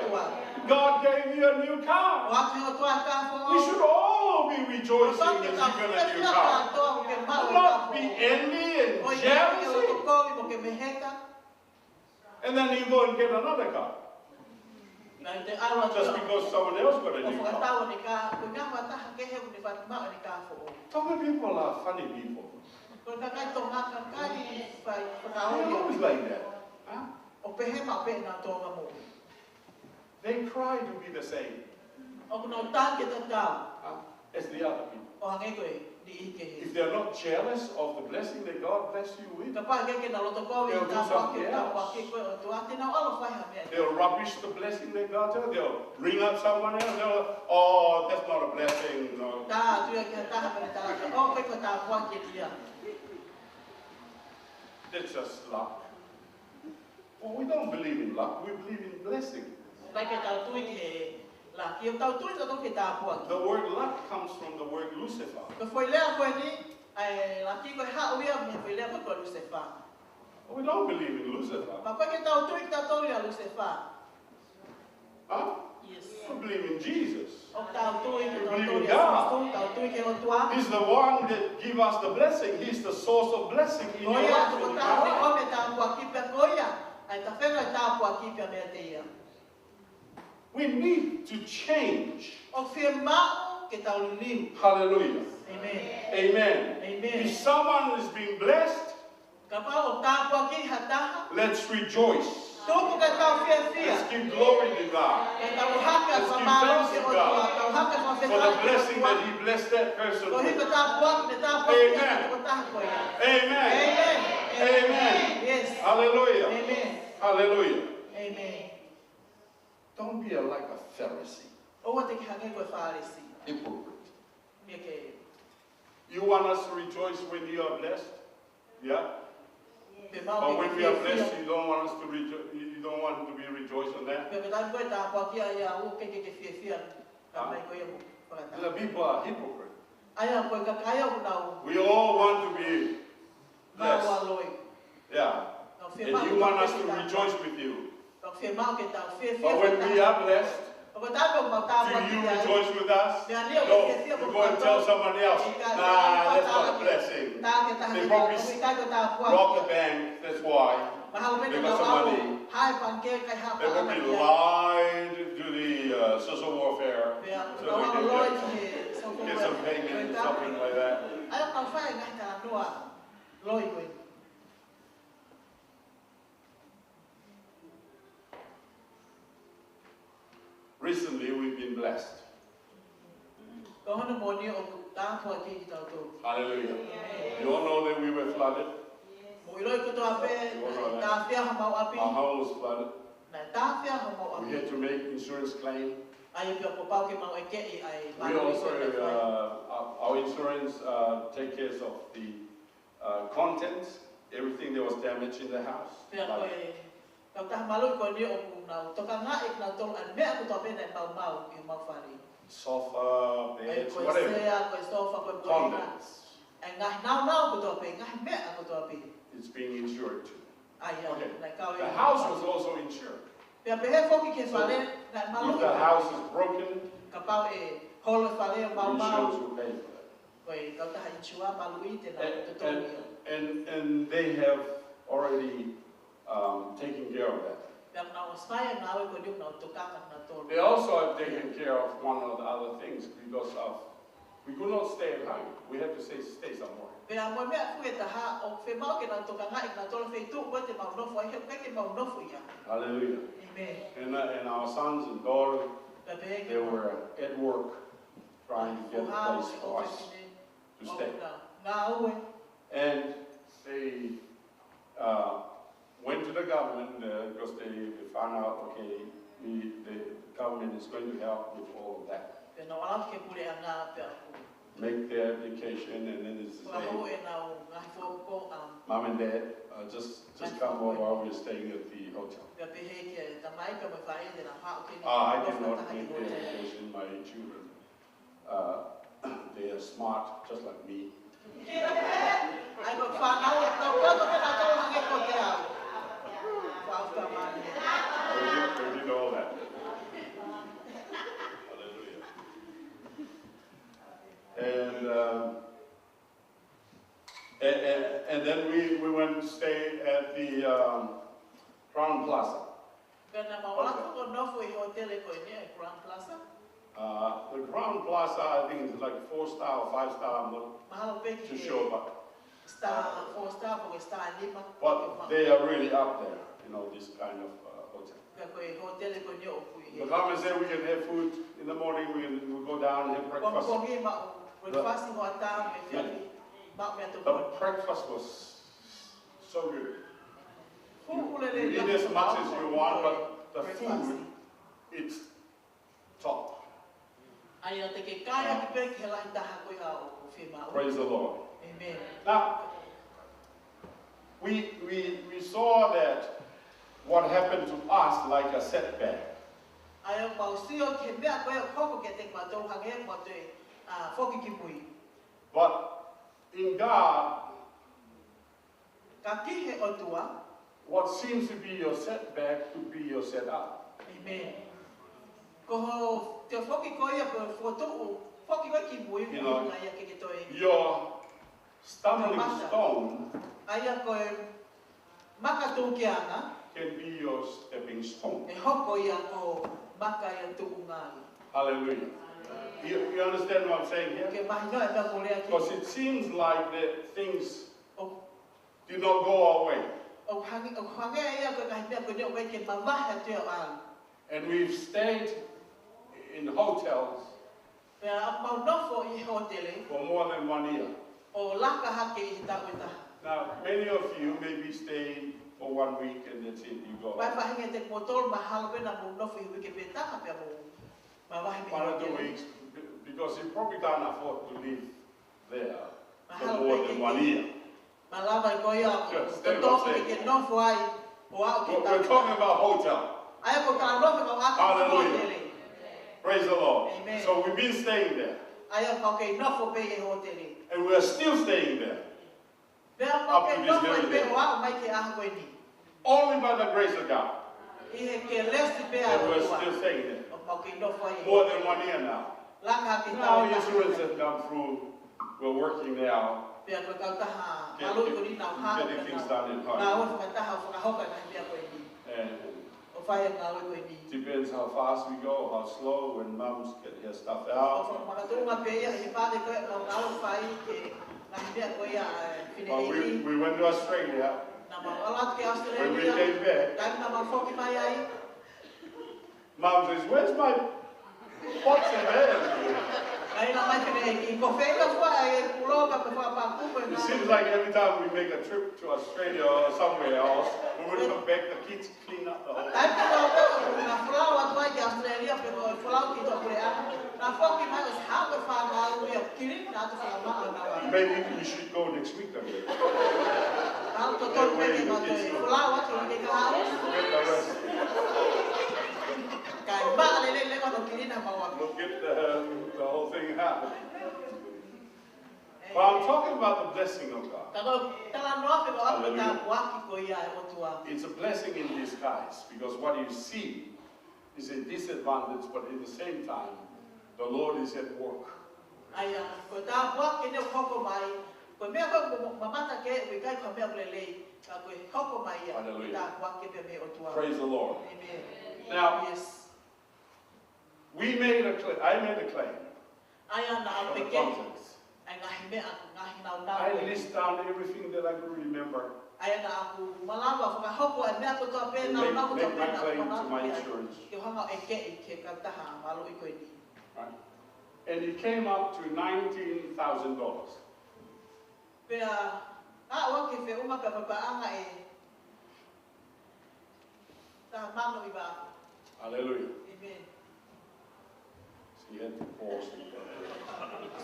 God gave you a new car. We should all be rejoicing that you got a new car. Not be envy and jealousy. And then you go and get another car. Just because someone else got a new car. Some people are funny people. They're always like that. Huh? They try to be the same as the other people. If they're not jealous of the blessing that God blessed you with, they'll do something else. They'll rubbish the blessing that God did. They'll bring up someone else. Oh, that's not a blessing. No. That's just luck. Well, we don't believe in luck. We believe in blessing. The word luck comes from the word Lucifer. We don't believe in Lucifer. Huh? Yes. We believe in Jesus. We believe in God. He's the one that gives us the blessing. He's the source of blessing in your life. We need to change. Hallelujah. Amen. Amen. Amen. If someone is being blessed, let's rejoice. Let's give glory to God. Let's give thanks to God for the blessing that He blessed that person with. Amen. Amen. Amen. Yes. Hallelujah. Amen. Hallelujah. Amen. Don't be like a Pharisee. Hypocrite. You want us to rejoice when you are blessed? Yeah? But when we are blessed, you don't want us to you don't want to be rejoiced on that? The people are hypocrites. We all want to be blessed. Yeah. And you want us to rejoice with you. But when we are blessed, do you rejoice with us? No. You go and tell somebody else, nah, that's not a blessing. They probably robbed the bank, that's why. They got some money. They probably lied to the social warfare so they can get some payment, something like that. Recently, we've been blessed. Hallelujah. You all know that we were flooded. You all know that. Our home was flooded. We had to make insurance claim. We also, our insurance takes care of the contents, everything that was damaged in the house. Sofa, beds, whatever. Contents. It's being insured too. Okay. The house was also insured. So if the house is broken, the insurance will pay for that. And they have already taken care of that. They also have taken care of one of the other things because we could not stay at home. We had to stay somewhere. Hallelujah. Amen. And our sons and daughters, they were at work trying to get a place for us to stay. And they went to the government because they found out, okay, the government is going to help with all of that. Make their application, and then it's the same. Mom and Dad, just come over. We're staying at the hotel. I did not make the application. My children, they are smart, just like me. They did all that. And then we went to stay at the Crown Plaza. The Crown Plaza, I think, is like 4-star or 5-star. I'm not too sure about. But they are really up there, you know, this kind of hotel. The government said we can have food in the morning, we'll go down and have breakfast. The breakfast was so good. You eat as much as you want, but the food, it's top. Praise the Lord. Amen. Now, we saw that what happened to us like a setback. But in God, what seems to be your setback could be your setup. Amen. You know, your stumbling stone can be your stepping stone. Hallelujah. You understand what I'm saying here? Because it seems like that things do not go our way. And we've stayed in hotels for more than 1 year. Now, many of you may be staying for 1 week and that's it, you go. 1 or 2 weeks, because you probably can't afford to live there for more than 1 year. We're talking about hotel. Hallelujah. Praise the Lord. Amen. So we've been staying there. And we are still staying there. Up to this very day. Only by the grace of God. And we're still staying there. More than 1 year now. Now insurance has gone through. We're working now. Getting things done in part. And depends how fast we go, how slow, when moms get her stuff out. But we went to Australia. When we came back, Mom says, where's my pots and pans? It seems like every time we make a trip to Australia or somewhere else, when we come back, the kids clean up the whole thing. Maybe we should go next week again. That way the kids we'll get the whole thing happen. But I'm talking about the blessing of God. It's a blessing in disguise, because what you see is a disadvantage, but at the same time, the Lord is at work. Hallelujah. Praise the Lord. Amen. Now, I made a claim. Of the contents. I list down everything that I could remember. Make my claim to my insurance. Right. And it came up to $19,000. Hallelujah. Amen. So you had to pause.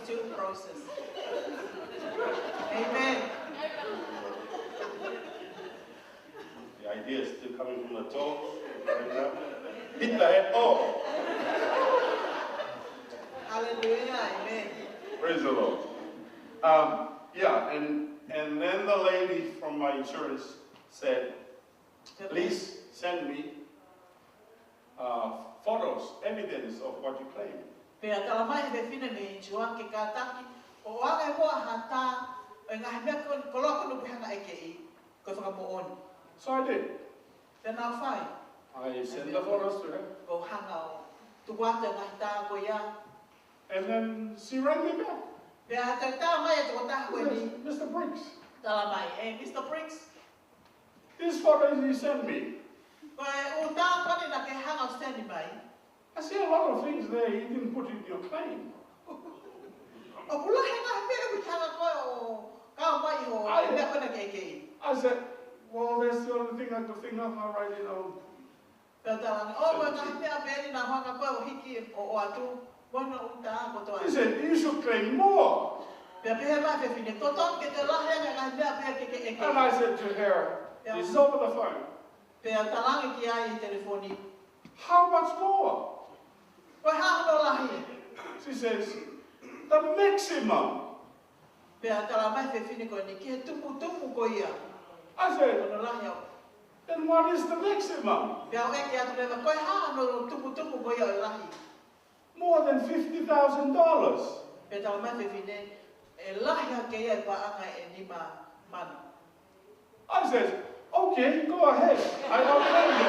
Still process. Amen. The idea is still coming from the toe. Hit the head. Oh. Hallelujah. Amen. Praise the Lord. Yeah, and then the lady from my insurance said, please send me photos, evidence of what you claim. So I did. Then I'll find. I sent the photos to her. Go hang out. And then she rang me back. Mr. Briggs. Mr. Briggs. These photos you sent me. I see a lot of things there you didn't put in your claim. I said, well, that's the only thing I could think of. I'll write it on. He said, you should claim more. And I said to her, this is over the phone. How much more? She says, the maximum. I said, then what is the maximum? More than $50,000. I said, okay, go ahead. I'll claim it.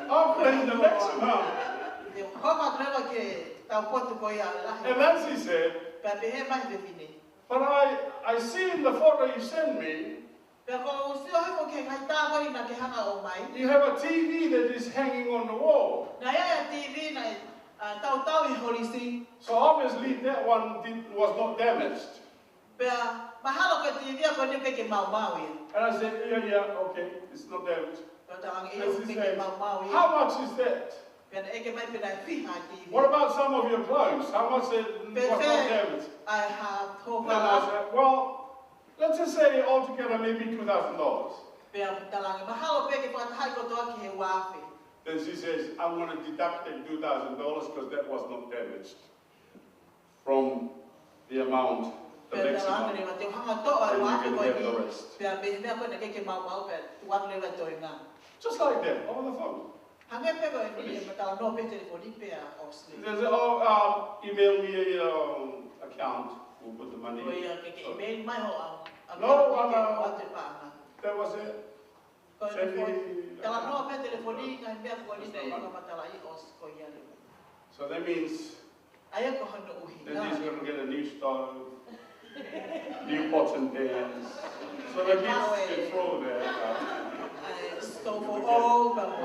I'll claim the maximum. And then she said, but I see in the photo you sent me, you have a TV that is hanging on the wall. So obviously that one was not damaged. And I said, yeah, okay, it's not damaged. And she said, how much is that? What about some of your clothes? How much was damaged? I have Then I said, well, let's just say altogether maybe $2,000. Then she says, I'm going to deduct the $2,000 because that was not damaged from the amount, the maximum. And you can have the rest. Just like that, over the phone. There's email me account, we'll put the money in. No, that was it. Send me, so that means then he's going to get a new stove, new pots and pans. So the kids can throw that out.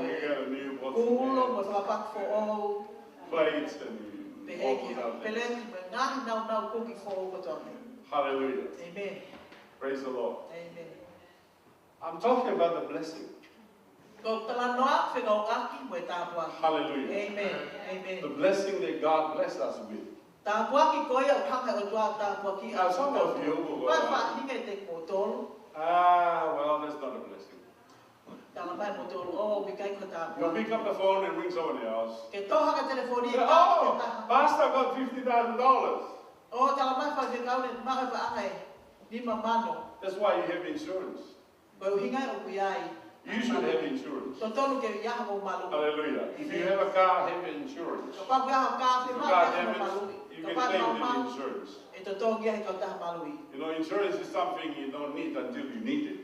You get a new pots and pans, plates and all those other things. Hallelujah. Amen. Praise the Lord. Amen. I'm talking about the blessing. Hallelujah. Amen. Amen. The blessing that God blessed us with. Now some of you will go, well, that's not a blessing. You pick up the phone and ring someone else. Say, oh, Pastor got $50,000. That's why you have insurance. You should have insurance. Hallelujah. If you have a car, have insurance. If you got damage, you can claim the insurance. You know, insurance is something you don't need until you need it.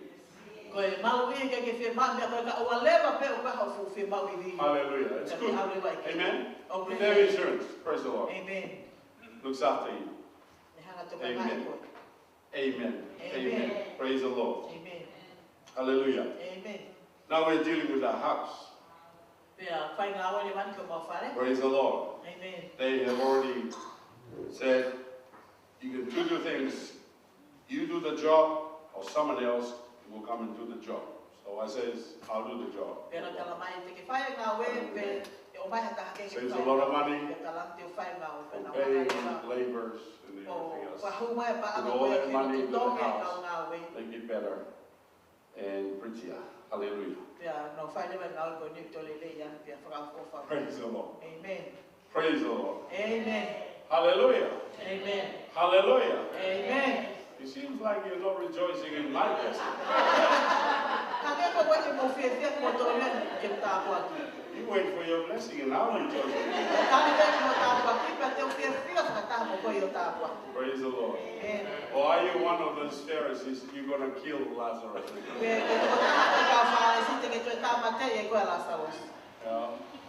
Hallelujah. It's good. Amen. You have insurance. Praise the Lord. Amen. Looks after you. Amen. Amen. Amen. Praise the Lord. Amen. Hallelujah. Amen. Now we're dealing with our house. Praise the Lord. Amen. They have already said you can do two things. You do the job or someone else will come and do the job. So I says, I'll do the job. Saves a lot of money for paying laborers and everything else. With all that money with the house, make it better and prettier. Hallelujah. Praise the Lord. Amen. Praise the Lord. Amen. Hallelujah. Amen. Hallelujah. Amen. It seems like you're not rejoicing in my blessing. You wait for your blessing and I'll rejoice. Praise the Lord. Amen. Or are you one of those Pharisees? You're going to kill Lazarus.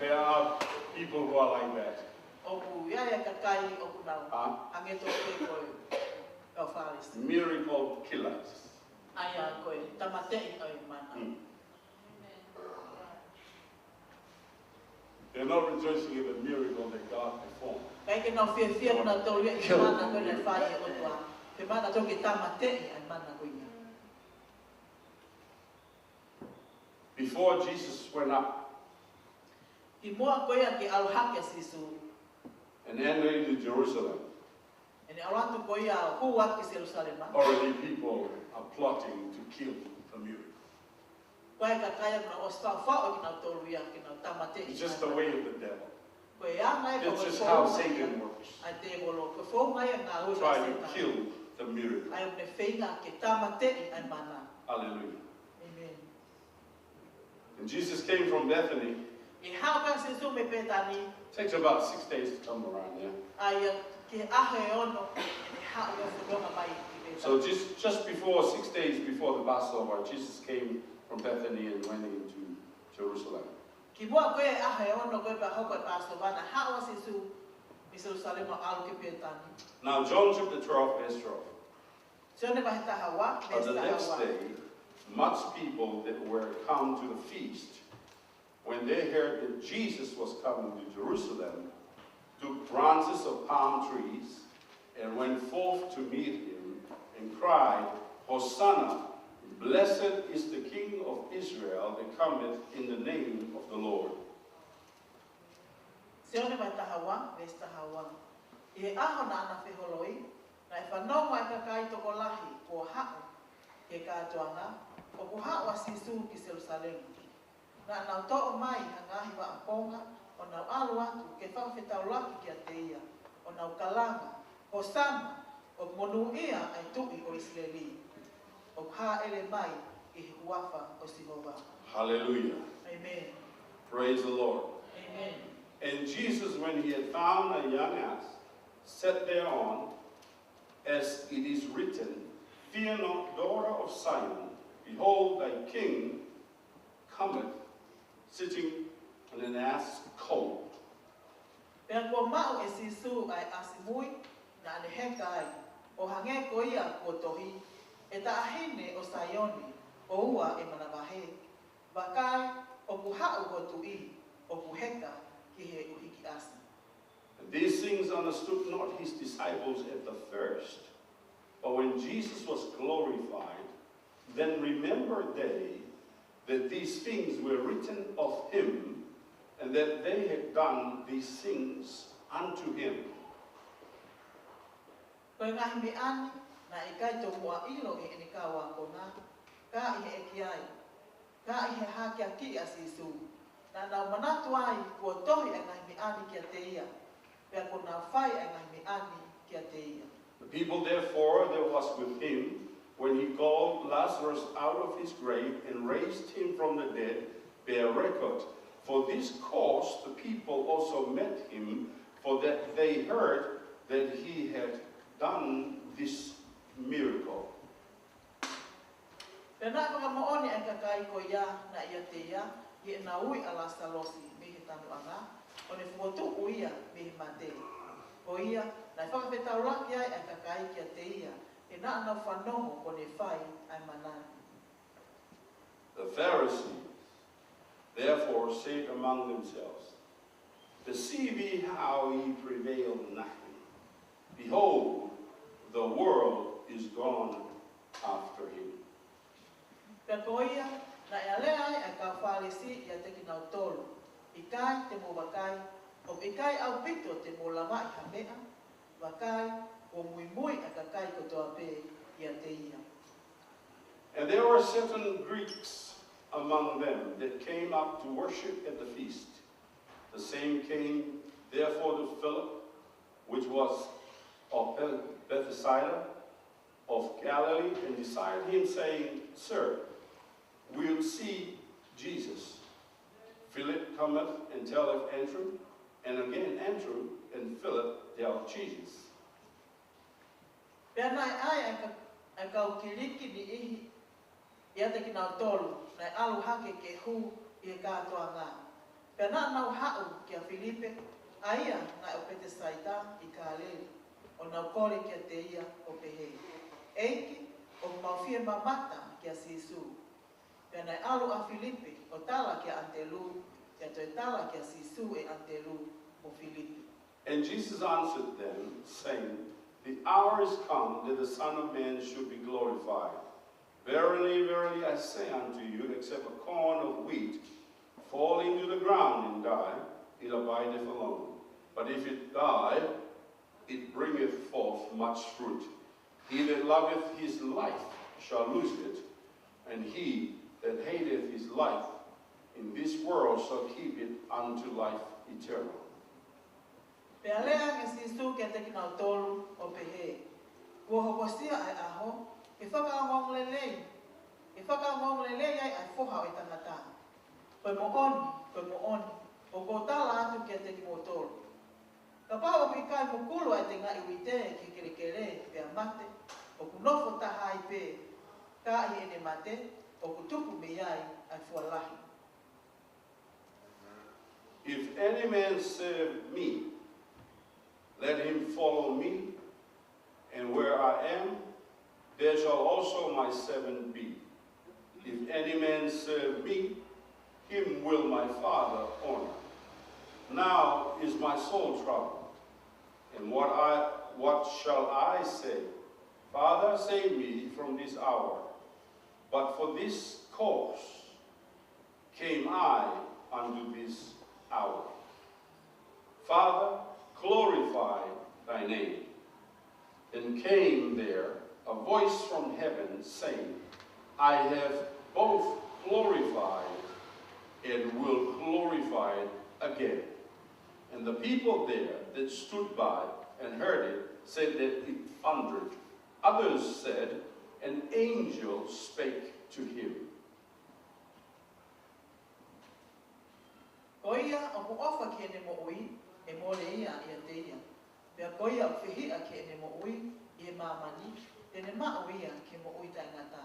There are people who are like that. Miracle killers. They're not rejoicing in the miracle that God performed. Before Jesus went up and entered into Jerusalem, already people are plotting to kill the miracle. It's just the way of the devil. It's just how Satan works. Try to kill the miracle. Hallelujah. Amen. And Jesus came from Bethany. Takes about 6 days to come around there. So just before 6 days before the Passover, Jesus came from Bethany and went into Jerusalem. Now John chapter 12 verse 12. On the next day, much people that were come to the feast, when they heard that Jesus was coming to Jerusalem, took branches of palm trees and went forth to meet him and cried, Hosanna, blessed is the King of Israel that cometh in the name of the Lord. Se one mai tahawang, ves tahawang. I aho na ana whiholoi, na e whanonga e kakai toko lahi ko hao ke kātuanga, o ku hao a sisu ki Jerusalem. Na nau to'o mai hangahi wa amponga, o nau alu atu ke whawhetau laki ki a te ia, o nau kalanga, o sana, o monu ia ai tui o Israeli. O ha ele mai I he uafa o Sihova. Hallelujah. Amen. Praise the Lord. Amen. And Jesus, when he had found a young ass, sat thereon, as it is written, Fear not, daughter of Simon, behold, thy king cometh, sitting on an ass colt. Pea kua mau e sisu ai asimui na ane hekai, o hange ko ia ko tohi, e ta ahine o Sayoni, o ua e manawahe, wakai o kuhau ko tui, o kuheka ki he uhiki asi. And these things understood not his disciples at the first. But when Jesus was glorified, then remembered they that these things were written of him, and that they had done these things unto him. Koe ngahi me ani, na I kai tō mua ilo I ene kawa kona, ka I he eki ai, ka I he hake a ki a sisu, na nau manatu ai kua tohi a ngahi me ani ki a te ia, pea ko nau whai a ngahi me ani ki a te ia. The people therefore that was with him, when he called Lazarus out of his grave and raised him from the dead, bear record. For this cause the people also met him, for that they heard that he had done this miracle. Pena whakamooni ai kakai ko ia na ia te ia, I na ui a Lazarus me he tanu anga, o ne fuotu ia me he mate. O ia, na whakawhetau laki ai ai kakai ki a te ia, e na ana whanongo ko ne whai ai manani. The Pharisees therefore said among themselves, Perceive ye how ye prevail nothing. Behold, the world is gone after him. Pea ko ia, na e alea ai ai ka whāresi I a te kinau tolu. I kai te mo wakai, o I kai au pito te mo lama I hamea, wakai o mui mui ai ka kai ko toa pe I a te ia. And there were certain Greeks among them that came up to worship at the feast. The same came therefore to Philip, which was of Bethsaida of Galilee, and desired him, saying, Sir, we'll see Jesus. Philip cometh and telleth Andrew, and again Andrew and Philip tell Jesus. Pea nai ai ai ka ukiriki ni ihi, I a te kinau tolu, nai alu hake ke hu I e kātoa ngā. Pea nā nau hau ki a Filipe, a ia nai o Bethsaida I Galilee, o nau kore ki a te ia o pehe. Eiki, o mawhia mamata ki a Sisu. Pea nai alu a Filipe, o tala ki a Antelu, ki a toi tala ki a Sisu e Antelu o Filipe. And Jesus answered them, saying, The hour is come that the Son of Man should be glorified. Verily, verily, I say unto you, except a corn of wheat fall into the ground and die, it abideth alone. But if it die, it bringeth forth much fruit. He that loveth his life shall lose it, and he that hateth his life in this world shall keep it unto life eternal. Pea lea ke Sisu ke te kinau tolu o pehe. Kua hokosia ai aho, e whakaangong lelei. E whakaangong lelei ai ai whoha o I tangata. Koe mo oni, o ko tala atu ke te kimo tolu. Ka pao o pikai mo kulu ai te ngā iwite ki kerekere pea mate, o ku nofo taha ai pe, ka I ene mate, o ku tupu me ai ai fualahi. If any man serve me, let him follow me, and where I am, there shall also my servant be. If any man serve me, him will my Father honor. Now is my soul troubled, and what shall I say? Father, save me from this hour. But for this cause came I unto this hour. Father, glorify thy name. Then came there a voice from heaven saying, I have both glorified and will glorify it again. And the people there that stood by and heard it said that it thundered. Others said, an angel spake to him. Koia o ofa ke ne mo ui e mo le ia te ia. Pea koia o whihi a ke ne mo ui i e mamani te ne ma uia ke mo ui tai ngata.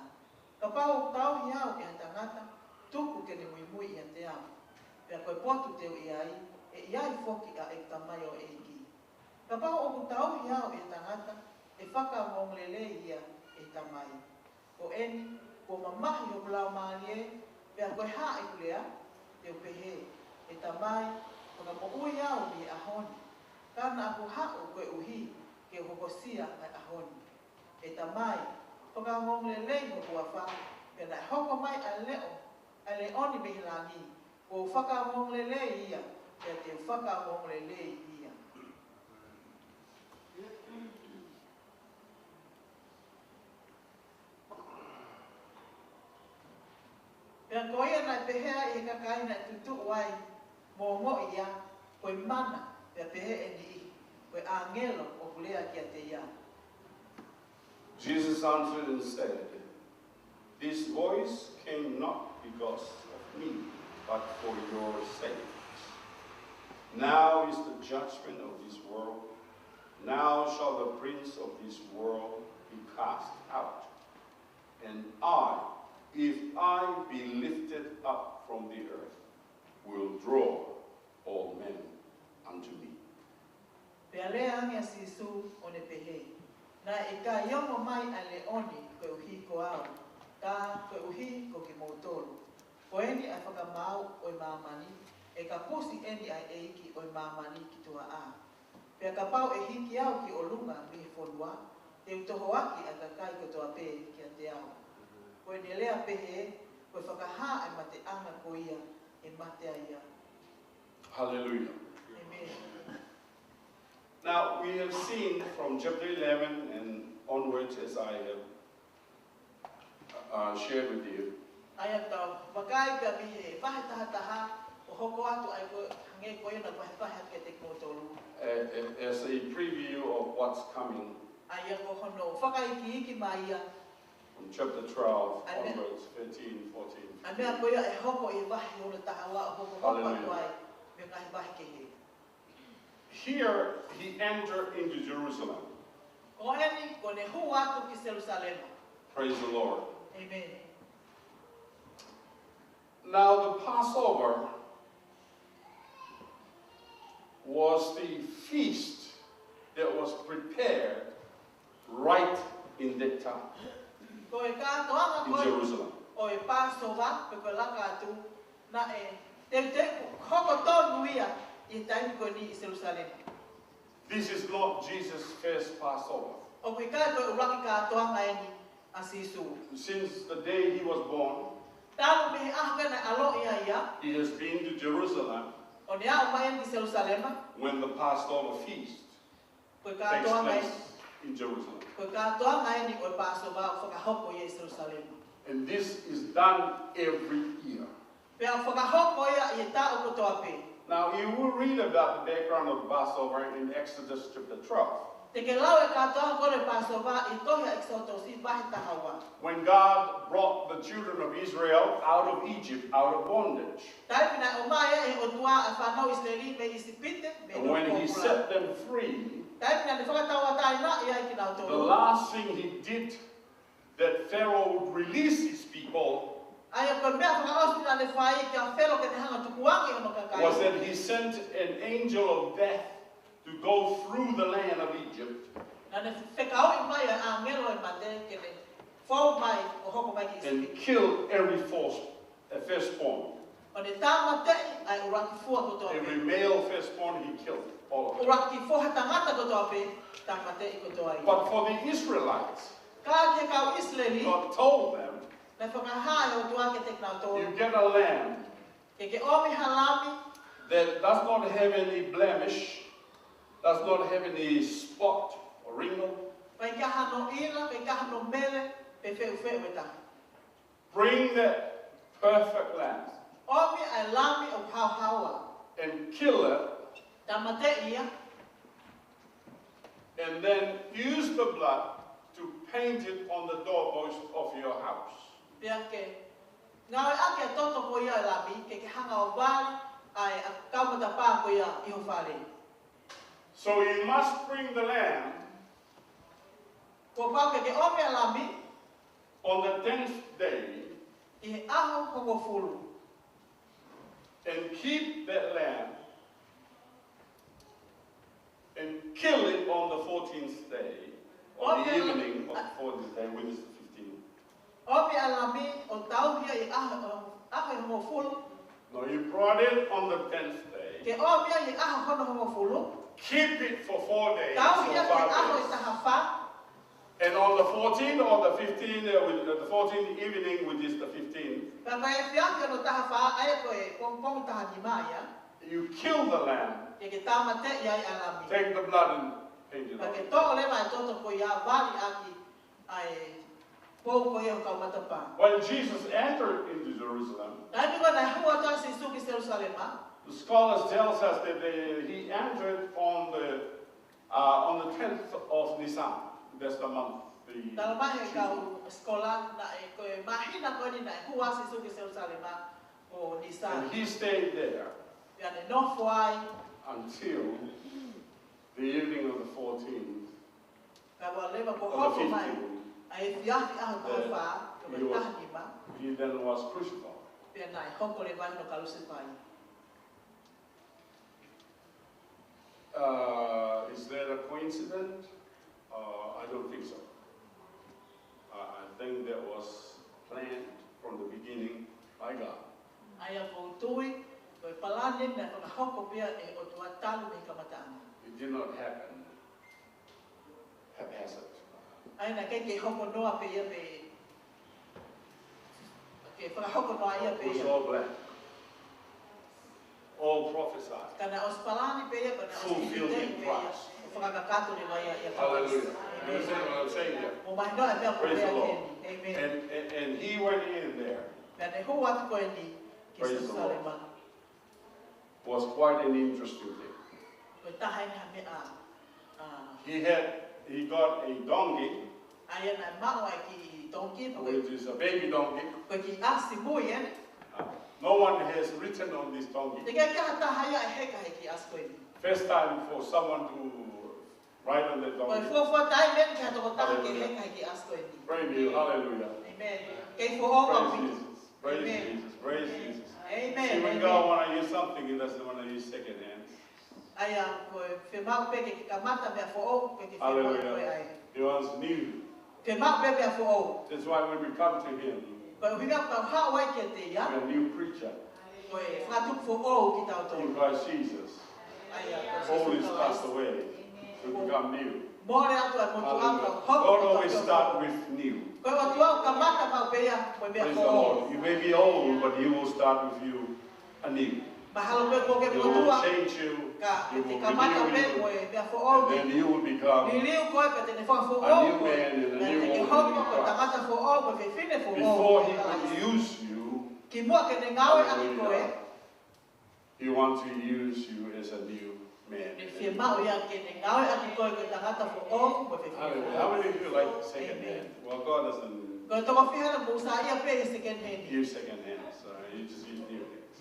Ka pau tau hiau e tangata tuku ke ne mui i te au. Pea koe potu te ui ai e iai foki a e tamai o e ki. Ka pau o ku tau hiau e tangata e whaka mong lele ia e tamai. Ko eni, ko mamahi o kulau maani e, pea koe haa e kulea te upehe. E tamai, koka mo ui au ni ahoni. Kana aku hau koe uhi ke hokosia ai ahoni. E tamai, koka ngong lelei ho kuafa, pe na hoko mai a leo, a leoni behilangi, ko whaka ngong lelei ia, pe te whaka ngong lelei ia. Pea koia nai pehea i kakai nai tutu wai, mo mo ia, koe mana, pea pehe e ni, koe angelo o kulea kia te ia. Jesus answered and said, this voice came not because of me, but for your sake. Now is the judgment of this world. Now shall the prince of this world be cast out. And I, if I be lifted up from the earth, will draw all men unto me. Pea lea angia sisu o ne pehe. Na e ka iongo mai a leoni koe uhi ko au. Ka koe uhi ko ki mautolu. Ko eni ai whakamau o i mamani. E ka pusi eni ai eiki o i mamani ki tua a. Pea ka pau e hiki au ki o lunga mi he wholua. Te utoho aki a ka kai ko toa pe ki a te au. Ko eni lea pehe koe whakaha e mate anga ko ia e mate a ia. Hallelujah. Amen. Now, we have seen from chapter 11 and onwards, as I have shared with you, Ai tau, wakai ka mi he pahe taha o hoko atu ai ko hange ko ina pahe ke te kotolu. as a preview of what's coming Ai ko hono whakai ki mai ia. from chapter 12 onwards, 13, 14, Ai mea ko ia e hoko I wahi o taha wa hoko hoko ai me kai wahi ke he. Here, he entered into Jerusalem. Ko eni ko ne hu atu ki Jerusalem. Praise the Lord. Amen. Now, the Passover was the feast that was prepared right in that time Ko e ka toanga in ko Jerusalem. o e Passover pe ko laka atu na e te hoko tonu ia I tai ko ni Jerusalem. This is not Jesus' first Passover. O ko ka ko uraki ka toanga eni asisu. Since the day he was born, Talu me ahkana alo ia he has been to Jerusalem o ne au mai ki Jerusalem when the Passover feast ko ka takes toanga place in Jerusalem. ko ka toanga eni o Passover o ka hoko ia Jerusalem. And this is done every year. Pe a ka hoko ia I ta o ko toape. Now, you will read about the background of Passover in Exodus chapter 12. Te ke lau e ka toanga ko le Passover I tohia Exodus I bahi tahawa. When God brought the children of Israel out of Egypt, out of bondage. Tai pina o mai e o tua a whanau Israeli me isipite me And when he set them free, Tai pina ne whakatawa tai na ia ki nau the tolu. last thing he did that Pharaoh would release his people Ai ko mea whakaos pina ne whai ki a whelo ke te hanga tukuangi o makakai. was that he sent an angel of death to go through the land of Egypt Na ne whekao I mai a ngelo e mate ke ne whau mai o hoko mai ki and isipite. kill every firstborn. O ne tāmate ai uraki fua ko toa Every pe. male firstborn he killed, all of them. Uraki fua tangata ko toa pe, tāmate I ko toa I. But for the Israelites, Ka ke kau Israeli, God told them, na whakahai o tua ke te knau you tolu. get a lamb Ke omi halami, that does not have any blemish, does not have any spot or wrinkle. Bring that perfect lamb and kill it, and then use the blood to paint it on the doorpost of your house. So you must bring the lamb on the 10th day and keep that lamb and kill it on the 14th day, on the evening of the 14th day, which is the 15th. No, you brought it on the 10th day. Keep it for 4 days, or 5 days. And on the 14th or the 15th, with the 14th evening, which is the 15th, you kill the lamb, take the blood and paint it on. When Jesus entered into Jerusalem, the scholars tell us that he entered on the 10th of Nisan. That's the month. And he stayed there until the evening of the 14th, or the 15th. He then was crucified. Is that a coincidence? I don't think so. I think that was planned from the beginning by God. It did not happen haphazard. It was all black. All prophesied. Fulfilled in Christ. Hallelujah. You understand what I'm saying here? Praise the Lord. And he went in there. Praise the Lord. Was quite an interesting thing. He got a donkey, which is a baby donkey. No one has written on this donkey. First time for someone to ride on the donkey. Praise you, hallelujah. Amen. Praise Jesus. Praise Jesus. Amen. See, when God wants to use something, He doesn't want to use second hand. Hallelujah. He wants new. That's why when we come to Him, we're a new creature. In Christ Jesus. Old is passed away. We become new. Hallelujah. God always starts with new. Praise the Lord. You may be old, but He will start with you anew. He will change you. He will renew you. And then you will become a new man and a new woman in Christ. Before He could use you, hallelujah, He wants to use you as a new man. Hallelujah. How many of you like second hand? Well, God doesn't use second hand, so He just uses new things.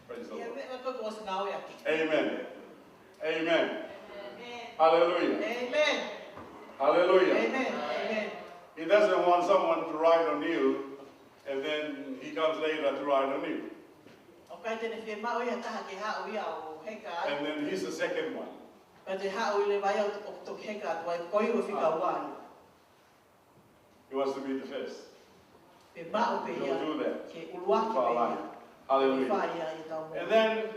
Praise the Lord. Amen. Amen. Hallelujah. Amen. Hallelujah. Amen. Amen. He doesn't want someone to ride on you, and then He comes later to ride on you. And then He's the second one. He wants to be the first. He'll do that. Hallelujah. And then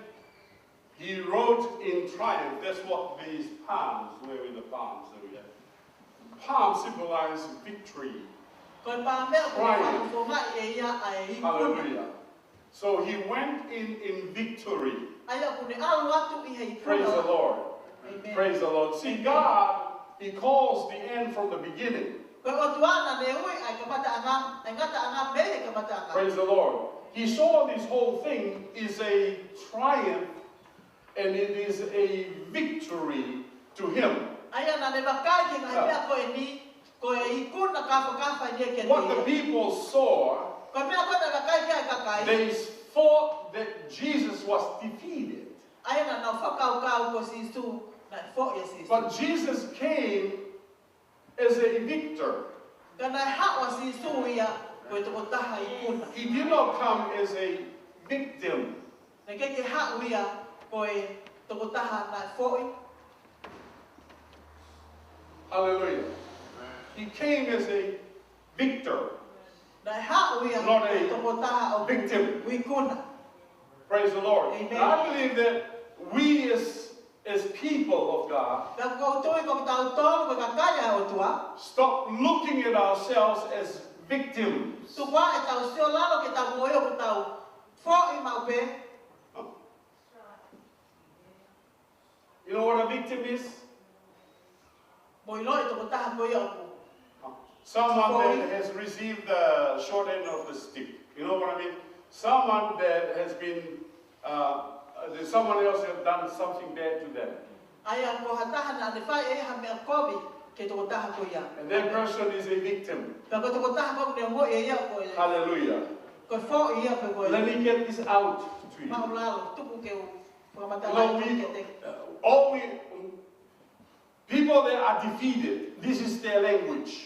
He rode in triumph. That's what these palms, where are the palms that we have? Palms symbolize victory. Triumph. Hallelujah. So He went in victory. Praise the Lord. Amen. Praise the Lord. See, God, He calls the end from the beginning. Praise the Lord. He saw this whole thing is a triumph and it is a victory to Him. What the people saw, they thought that Jesus was defeated. But Jesus came as a victor. He did not come as a victim. Hallelujah. He came as a victor, not a victim. Praise the Lord. Amen. I believe that we as people of God stop looking at ourselves as victims. You know what a victim is? Someone that has received the short end of the stick. You know what I mean? Someone that has been, someone else has done something bad to them. And that person is a victim. Hallelujah. Let me get this out to you. People that are defeated, this is their language.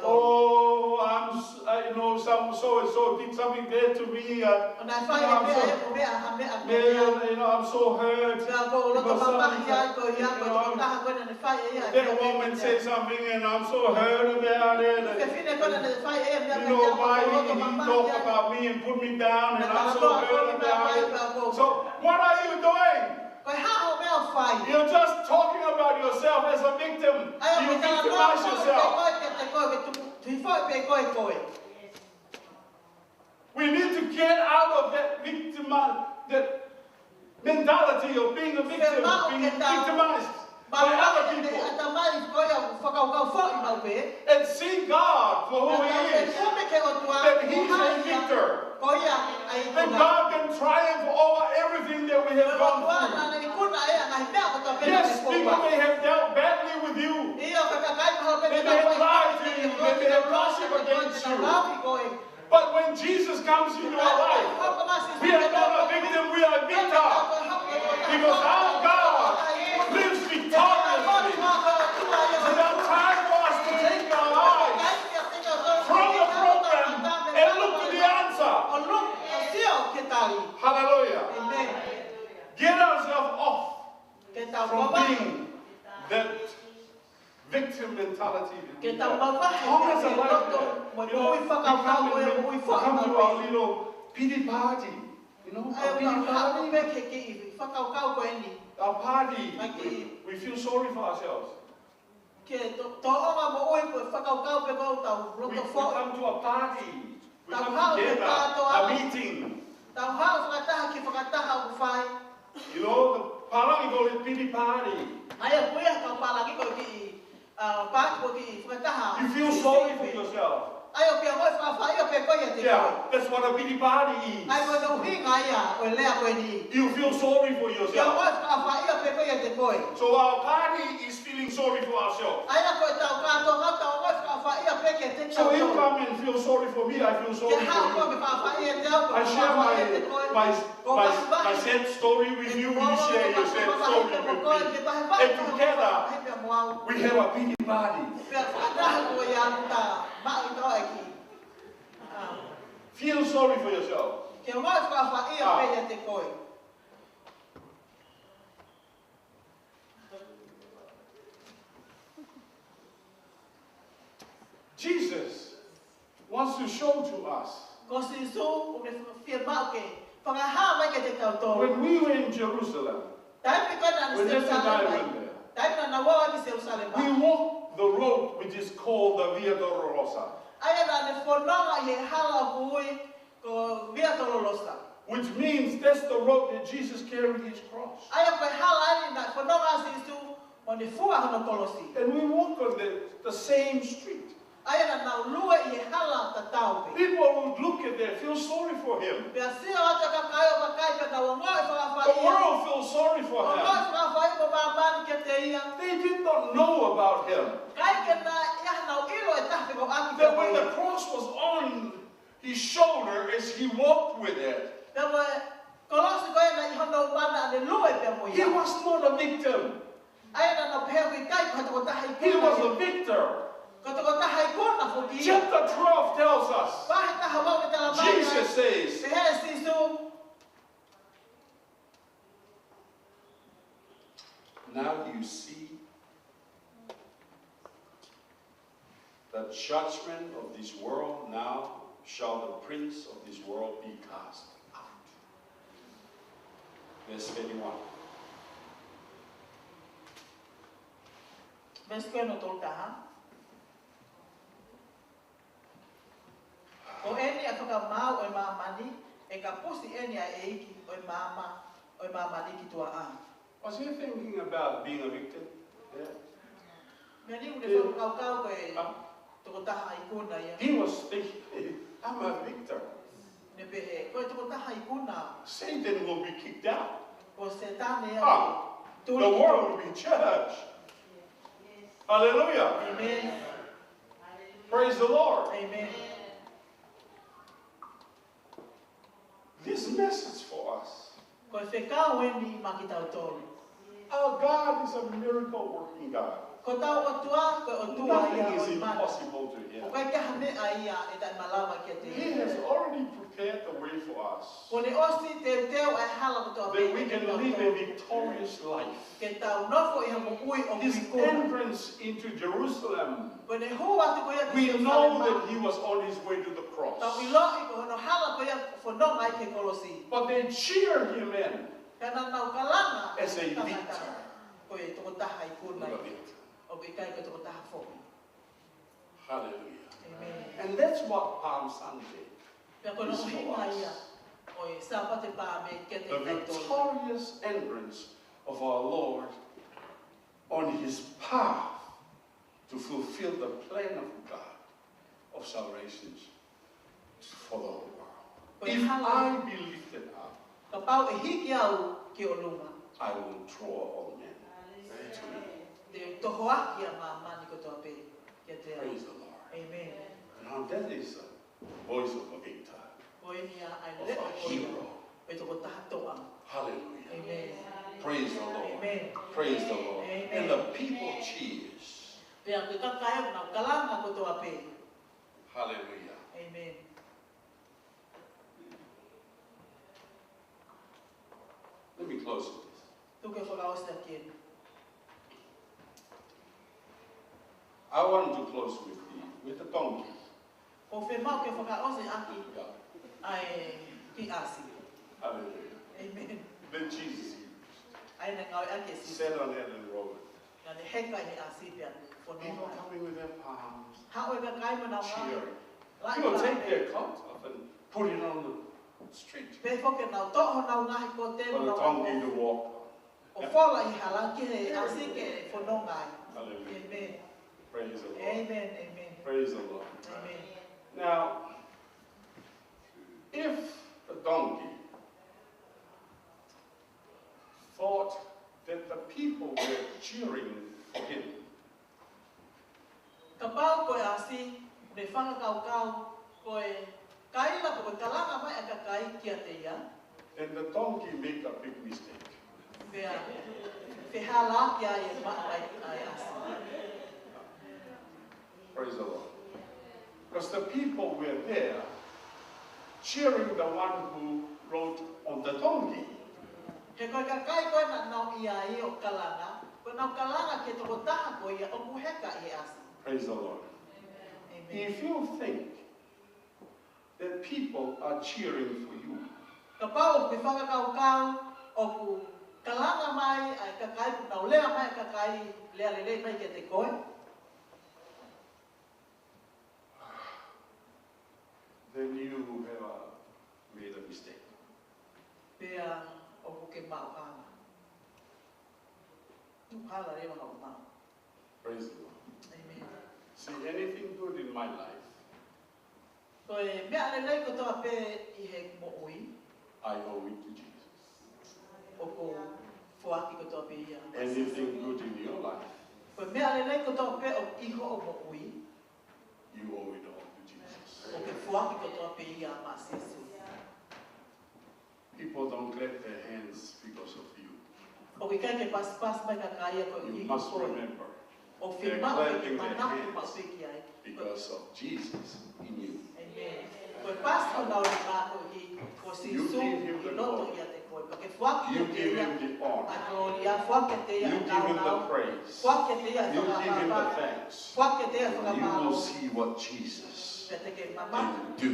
Oh, I know some so and so did something bad to me. I'm so hurt. That woman said something and I'm so hurt about it. Why he talk about me and put me down and I'm so hurt about it. So what are you doing? You're just talking about yourself as a victim. You victimize yourself. We need to get out of that that mentality of being a victim, being victimized by other people. And see God for who He is. That He's a victor. That God can triumph over everything that we have gone through. Yes, people may have dealt badly with you. They may have lied to you. They may have gossiped against you. But when Jesus comes into our life, we are not a victim, we are a victor. Because our God lives victoriously. It's now time for us to take our eyes from the program and look to the answer. Hallelujah. Amen. Get ourselves off from being that victim mentality. How is it like that? We come to our little pity party. You know, our pity party. Our party. We feel sorry for ourselves. We come to a party. We come together. A meeting. You know, the parang call it pity party. You feel sorry for yourself. Yeah, that's what a pity party is. You feel sorry for yourself. So our party is feeling sorry for ourselves. So you come and feel sorry for me, I feel sorry for you. I share my sad story with you, you share your sad story with me. And together, we have a pity party. Feel sorry for yourself. Jesus wants to show to us. When we were in Jerusalem, when Jesse and I went there, we walked the road which is called the Via Dolorosa. which means that's the road that Jesus carried his cross. And we walk on the same street. People would look at that, feel sorry for him. The world feels sorry for him. They did not know about him. That when the cross was on his shoulder as he walked with it, he was not a victim. He was a victor. Chapter 12 tells us, Jesus says, now you see the judgment of this world, now shall the prince of this world be cast out. Verse 21. O eni a whakamau o mamani, e ka pusi eni a eiki o mama o mamani ki tua a. Was he thinking about being a victim? Yeah. He was thinking, I'm a victor. Satan will be kicked out. The world will be judged. Hallelujah. Amen. Praise the Lord. Amen. This message for us. Our God is a miracle working God. Nothing is impossible to him. He has already prepared the way for us, that we can live a victorious life. His entrance into Jerusalem, we know that he was on his way to the cross. But they cheered him in as a victor. Hallelujah. Amen. And that's what Palm Sunday is for us. The victorious entrance of our Lord on his path to fulfill the plan of God of salvation for the whole world. If I be lifted up, I will draw all men to me. Praise the Lord. Amen. Now that is the voice of a victor, of a hero. Hallelujah. Amen. Praise the Lord. Amen. Praise the Lord. Amen. And the people cheers. Hallelujah. Amen. Let me close with this. I want to close with the donkey. Hallelujah. Amen. Then Jesus sat on that and rode it. People coming with their palms, cheering. People take their coat off and put it on the street for the donkey to walk on. Hallelujah. Praise the Lord. Amen. Amen. Praise the Lord. Amen. Now, if the donkey thought that the people were cheering for him, then the donkey made a big mistake. Praise the Lord. Because the people were there cheering the one who rode on the donkey. Praise the Lord. Amen. If you think that people are cheering for you, then you have made a mistake. my life, Koe mea lelei ko toa pe I he mo ui. I owe it to Jesus. O ko fuaki ko toa pe ia. Anything good in your life, Koe mea lelei ko toa pe o iho o mo ui. you owe it all to Jesus. O ke fuaki ko toa pe ia mas Yesu. People don't clap their hands because of you. O ke kai ke pas mai ka kaya ko You iho must ko. remember, O they're firma o ke clapping their manaku pa hands pe ki ai. because of Jesus in you. Amen. Koe pas ko nau ni mako I ko si You su give him the I loto glory. ia te koe. O ke fuaki You te give ia. him the honor. A gloria fuaki te ia You give him the nau. praise. Fuaki te ia You give him the whakapapa. thanks. Fuaki te ia You whakapapa. will see what Jesus Pe te ke mama. can do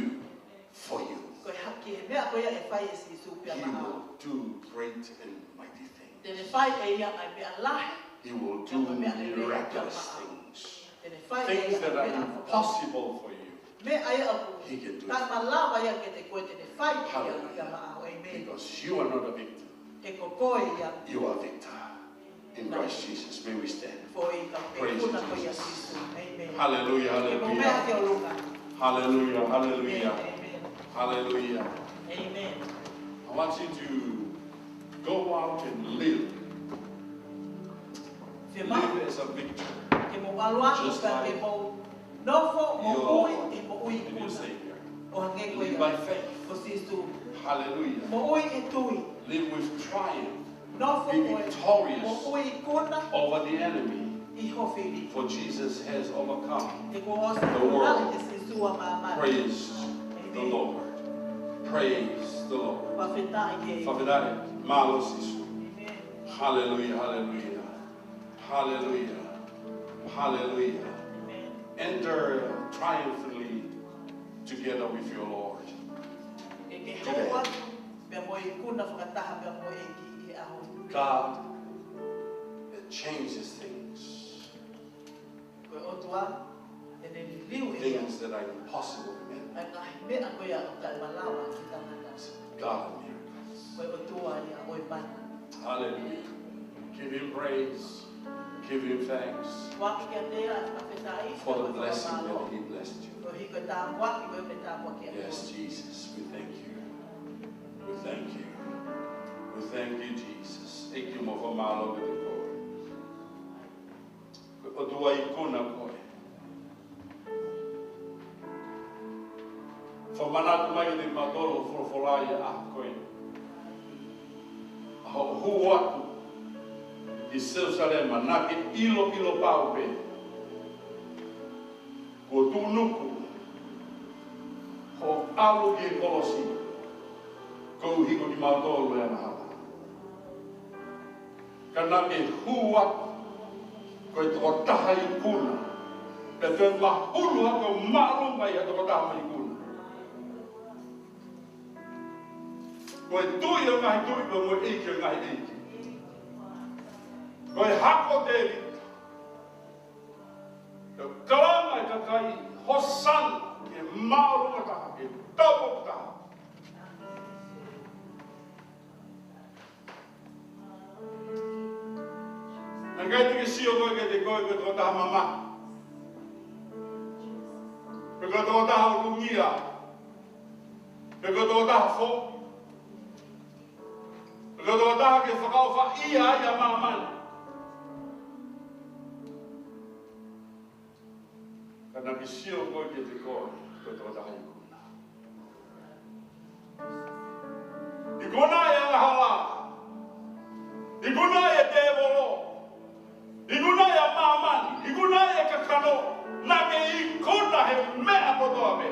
for you. Koe haki he mea koe ia e whai e si su He pia maha. will do great and mighty things. Tene whai e ia ai mea lahe. He will do miraculous things. Tene whai e Things ia that ai are mea impossible for you. Me ai aku. He can do Tai it. malawa ia ke te koe tene whai ia Hallelujah. pia maha. Amen. Because you are not a victim. E ko koe ia. You are a victor. In Christ Jesus. May we stand. Foi ka Praise pe kuna koe ia Jesus. sisu. Amen. Hallelujah. E mo mea ke Hallelujah. o luka. Hallelujah. Hallelujah. Amen. Hallelujah. Amen. I want you to go out and live. Firma. Live as a victor. Ke mo alua Just ka like ke mo nofo mo your ui e mo ui and your kuna. Savior. O hange koe Live ia. by faith. Ko sisu. Hallelujah. Mo ui e tui. Live with triumph. Nofo Be mo victorious ui kuna. over the enemy. I hofiri. For Jesus has overcome. E ko osa The kuna world. e sisu a mama. Praise the Lord. Praise the Lord. Whawhetai ke. Favidare, malos isu. Amen. Hallelujah, hallelujah. Hallelujah. Hallelujah. Amen. Enter triumphantly together with your Lord. E ke haua, pia mo I kuna whakataha pia mo e ki I aho. God that changes things. Koe otua, e ne liu e ia. Things that are impossible to man. Ai kahi mea koe a o kai malawa ki tangata. God of miracles. Koe otua ia oi pana. Hallelujah. Give him praise. Give him thanks Waki kia tea, whawhetai. for the blessing that he blessed you. Koe hiko tā waki, koe me tā waki. Yes, Jesus, we thank you. We thank you. We thank you, Jesus. Thank you mo for malo with the Lord. O tua ikuna koe. For manatu mai de madoro for folaya a koe. Hu watu I Jerusalem manake ilo pau pe. Ko tunuku ho alu ke kolosi. Ko hiko di matolo ya mahata. Kana ke huat ko to taha I kuna. Pe te mahulu ako maru mai to taha mai kuna. Ko tuia ngai tui ko mo ike ngai ike. Ko hako te rita. Ko kalanga ka kai hosan ke maru ka ke topo ka. Ngai te sio ko ke te ko to ta mama. Ko to ta lungia. Ko to ta fo. Ko to ta ke whakau wha ia ia mamana. Kana ki sio ko ke te ko to ta hai kuna. I kona e hala. I kona e te volo. I kona e mamani. I kona e kakano. Na ke I kona he mea potoa me.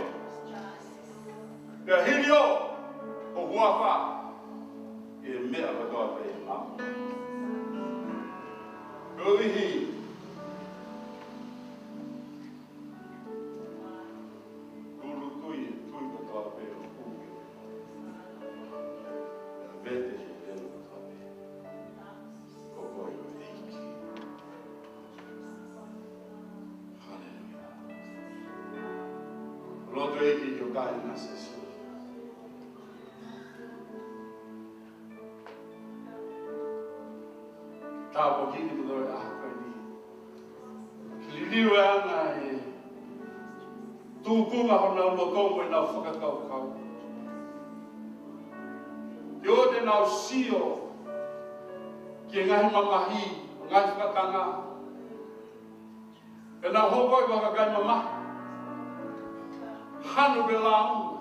Ka hirio o huafa. E mea potoa me e mama. Koihi. Tulu tui potoa me o kuke. Vete he potoa me. Kokoi o eiki. Hallelujah. Loto eiki yo kai na sesu. Tapo kini to a koini. Kiliu ana e tūkunga hona ua tongo I nau whakakaukau. Te o te nau sio ki ngahi mamahi, ngahi whakatanga. E nau hoko I wakakai mamahi. Hanu be lau,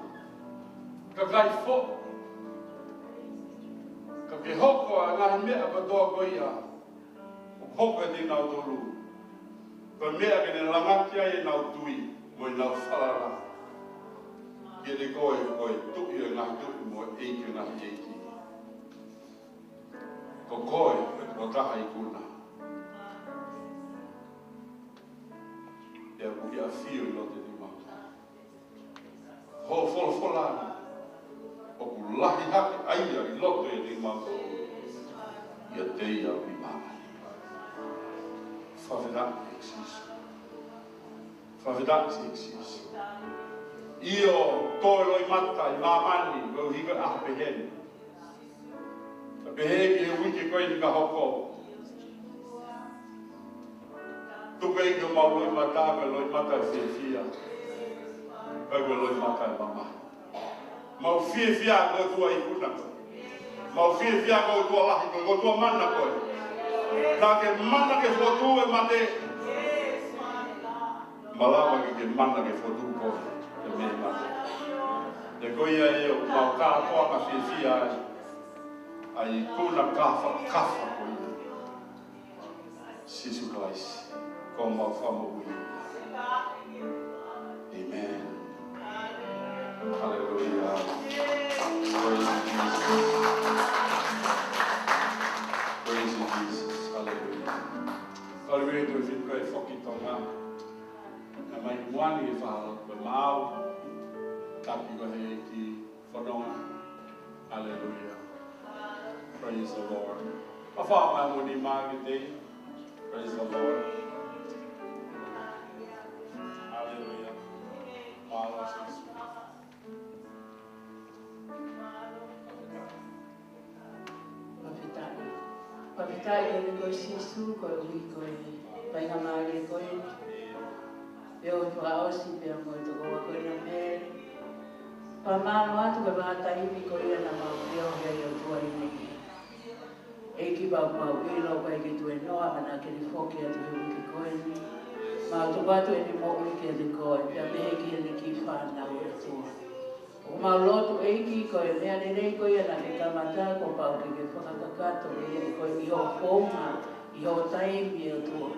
ka kai fo. Ka ke hoko a ngahi mea ka toa koia. Hoko e te nau tolu. Ka mea ke ne langatia e nau tui, mo I nau whalara. Ke te koe tuki e ngahi tuki mo eiki ngahi eiki. Ko koe e ko taha I kuna. E a kuki a fio I lote ni mau. Ho folfolana. O ku lahi hake aia I loto e ni mau. Ia teia I mama. Whawhiraki exist. Whawhiraki exist. Io toi loi mata I mamani, wau higa ahpeheni. Ka peheki e wiki koe ni ka hoko. Tuka I ke mau loi mata, ka loi mata I whiawhia. Kai koe loi mata I mama. Mau whiawhia koe tua I kuna koe. Mau whiawhia koe tua lahi koe, koe tua mana koe. Nā ke mana ke whotu e mate. Malawa ke mana ke whotu koe. Te me mate. Te koia e o mau kātoa ka whiawhia ai kuna kafa koe. Sisu Christ. Ko mau whamu ui. Amen. Hallelujah. Praise you, Jesus. Praise you, Jesus. Hallelujah. Hallelujah. Tu fin koe whoki tonga. Na mai muani e whahalo koe mau. Taki koe hei ki whanonga. Hallelujah. Praise the Lord. Awha mai muni māki te. Praise the Lord. Hallelujah. Malo Jesus. Papitai e le koe sisu, koe ui koe painga maari e koe. Peo I whakaosi pia moe to koa koe na mere. Pa mālo atu koe wahata hipi koe ia na mau peo hea i o tua I neki. Eki pau ilo koe ki tue noa mana ke ni whoki atu he wiki koe ni. Mau tu watu e ni mo wiki atu koe, pia mehe ki e ni ki whanau e tua. O mau lotu eiki koe mea ne rei koe ana ke kamata ko pau ke whakatakato e koe I ho whonga, I ho taimi e tua.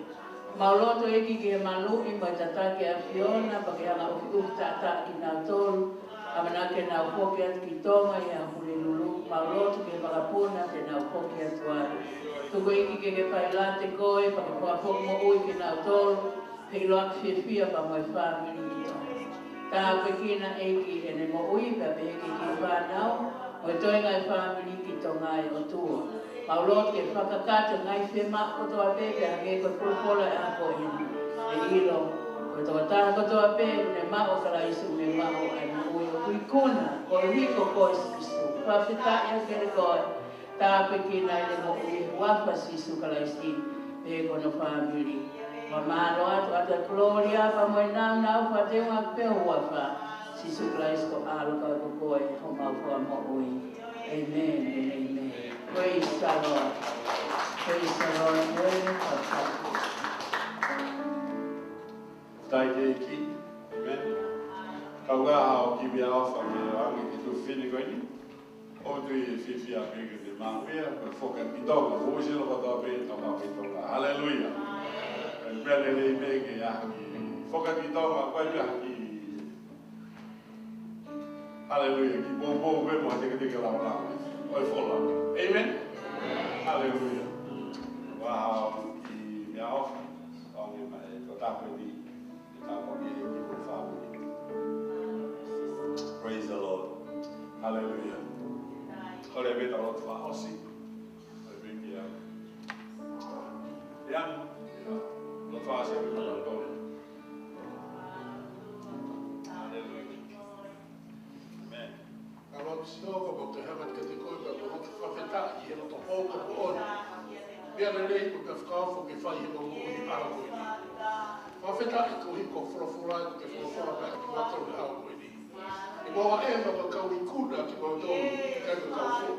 Mau lotu eiki ke manu I mai tatake a Fiona, pa ke anga uki tata ki nau tolu, amana ke nau hoki atu ki tonga I a huli lulu, mau lotu ke whakapuna ke nau hoki atu aru. Tuko eiki ke pailate koe, pa ke whakapok mo ui ki nau tolu, ke loak whiawhia pa moe whamiri ki tonga. Tā pekina eiki e ne mo ui pa peki ki whanau, o e toi ngai whamiri ki tō ngai o tua. Maulot ke whakakato ngai whema o toa pepe a ngai koe pulpola e ako hini. E ilo, o toa tāna ko toa pepe ne mao kalaisu me mao ai mo ui o kui kuna, ko hiko koe sisu. Whawhita ia kere koe, tā pekina e ne mo ui wapa sisu kalaisi pe kono whamiri. Mamano atu gloria pa mo nau pa te wa pe wafa sisu Christ ko alo ka ko koe ko mau ko mo ui. Amen and amen. Praise the Lord. Praise the Lord. Tai te ki. Amen. Ka wa o ki bia ofa me angi ki tu fini ko ni. O tu I fifi a pe ke te ma pe ko foka ki tonga. O se lo ka pe ka ma pe tonga. Hallelujah. Pele le mege aki. Foka ki tonga koe pia ki. Hallelujah. Ki bo we mo te ke la la. Oi fola. Amen. Hallelujah. Wow. Ki mea ofa. Ongi mai ko ta ko di. Ta ko ki ko family. Praise the Lord. Hallelujah. Ore beta lot fa osi. Oi beki ya. Ya. Lo fase con la donna. Hallelujah. Amen. Kalau siapa waktu hebat ketika itu waktu fakta ia lo topo ko biar le ko ka fa fo ke fa ia mo ni para ko ni. Fa whaitaki ko hiko whorowhora ko te whorowhora mai ki wako le hao koe ni. I mua e ma kau I kuna ki mau tōru kai ka kau whu.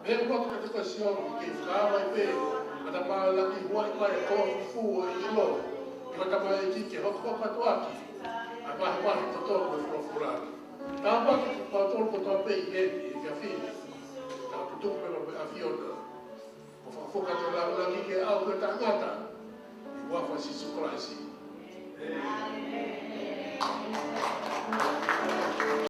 Me wako ka te kasioro ki ke whakawa I pe, a ta maa laki huai mai e koa whu o I ilo. I wata mai ki ke hoko katu aki, a mahi mahi to tōru me whorowhora. Tā waki ki mau tōru ko tō pe I heni I ka whini. Tā putuku me a whiona. O whakafoka te laki ke au ke ta ngata. I wafa si sukraisi. Amen.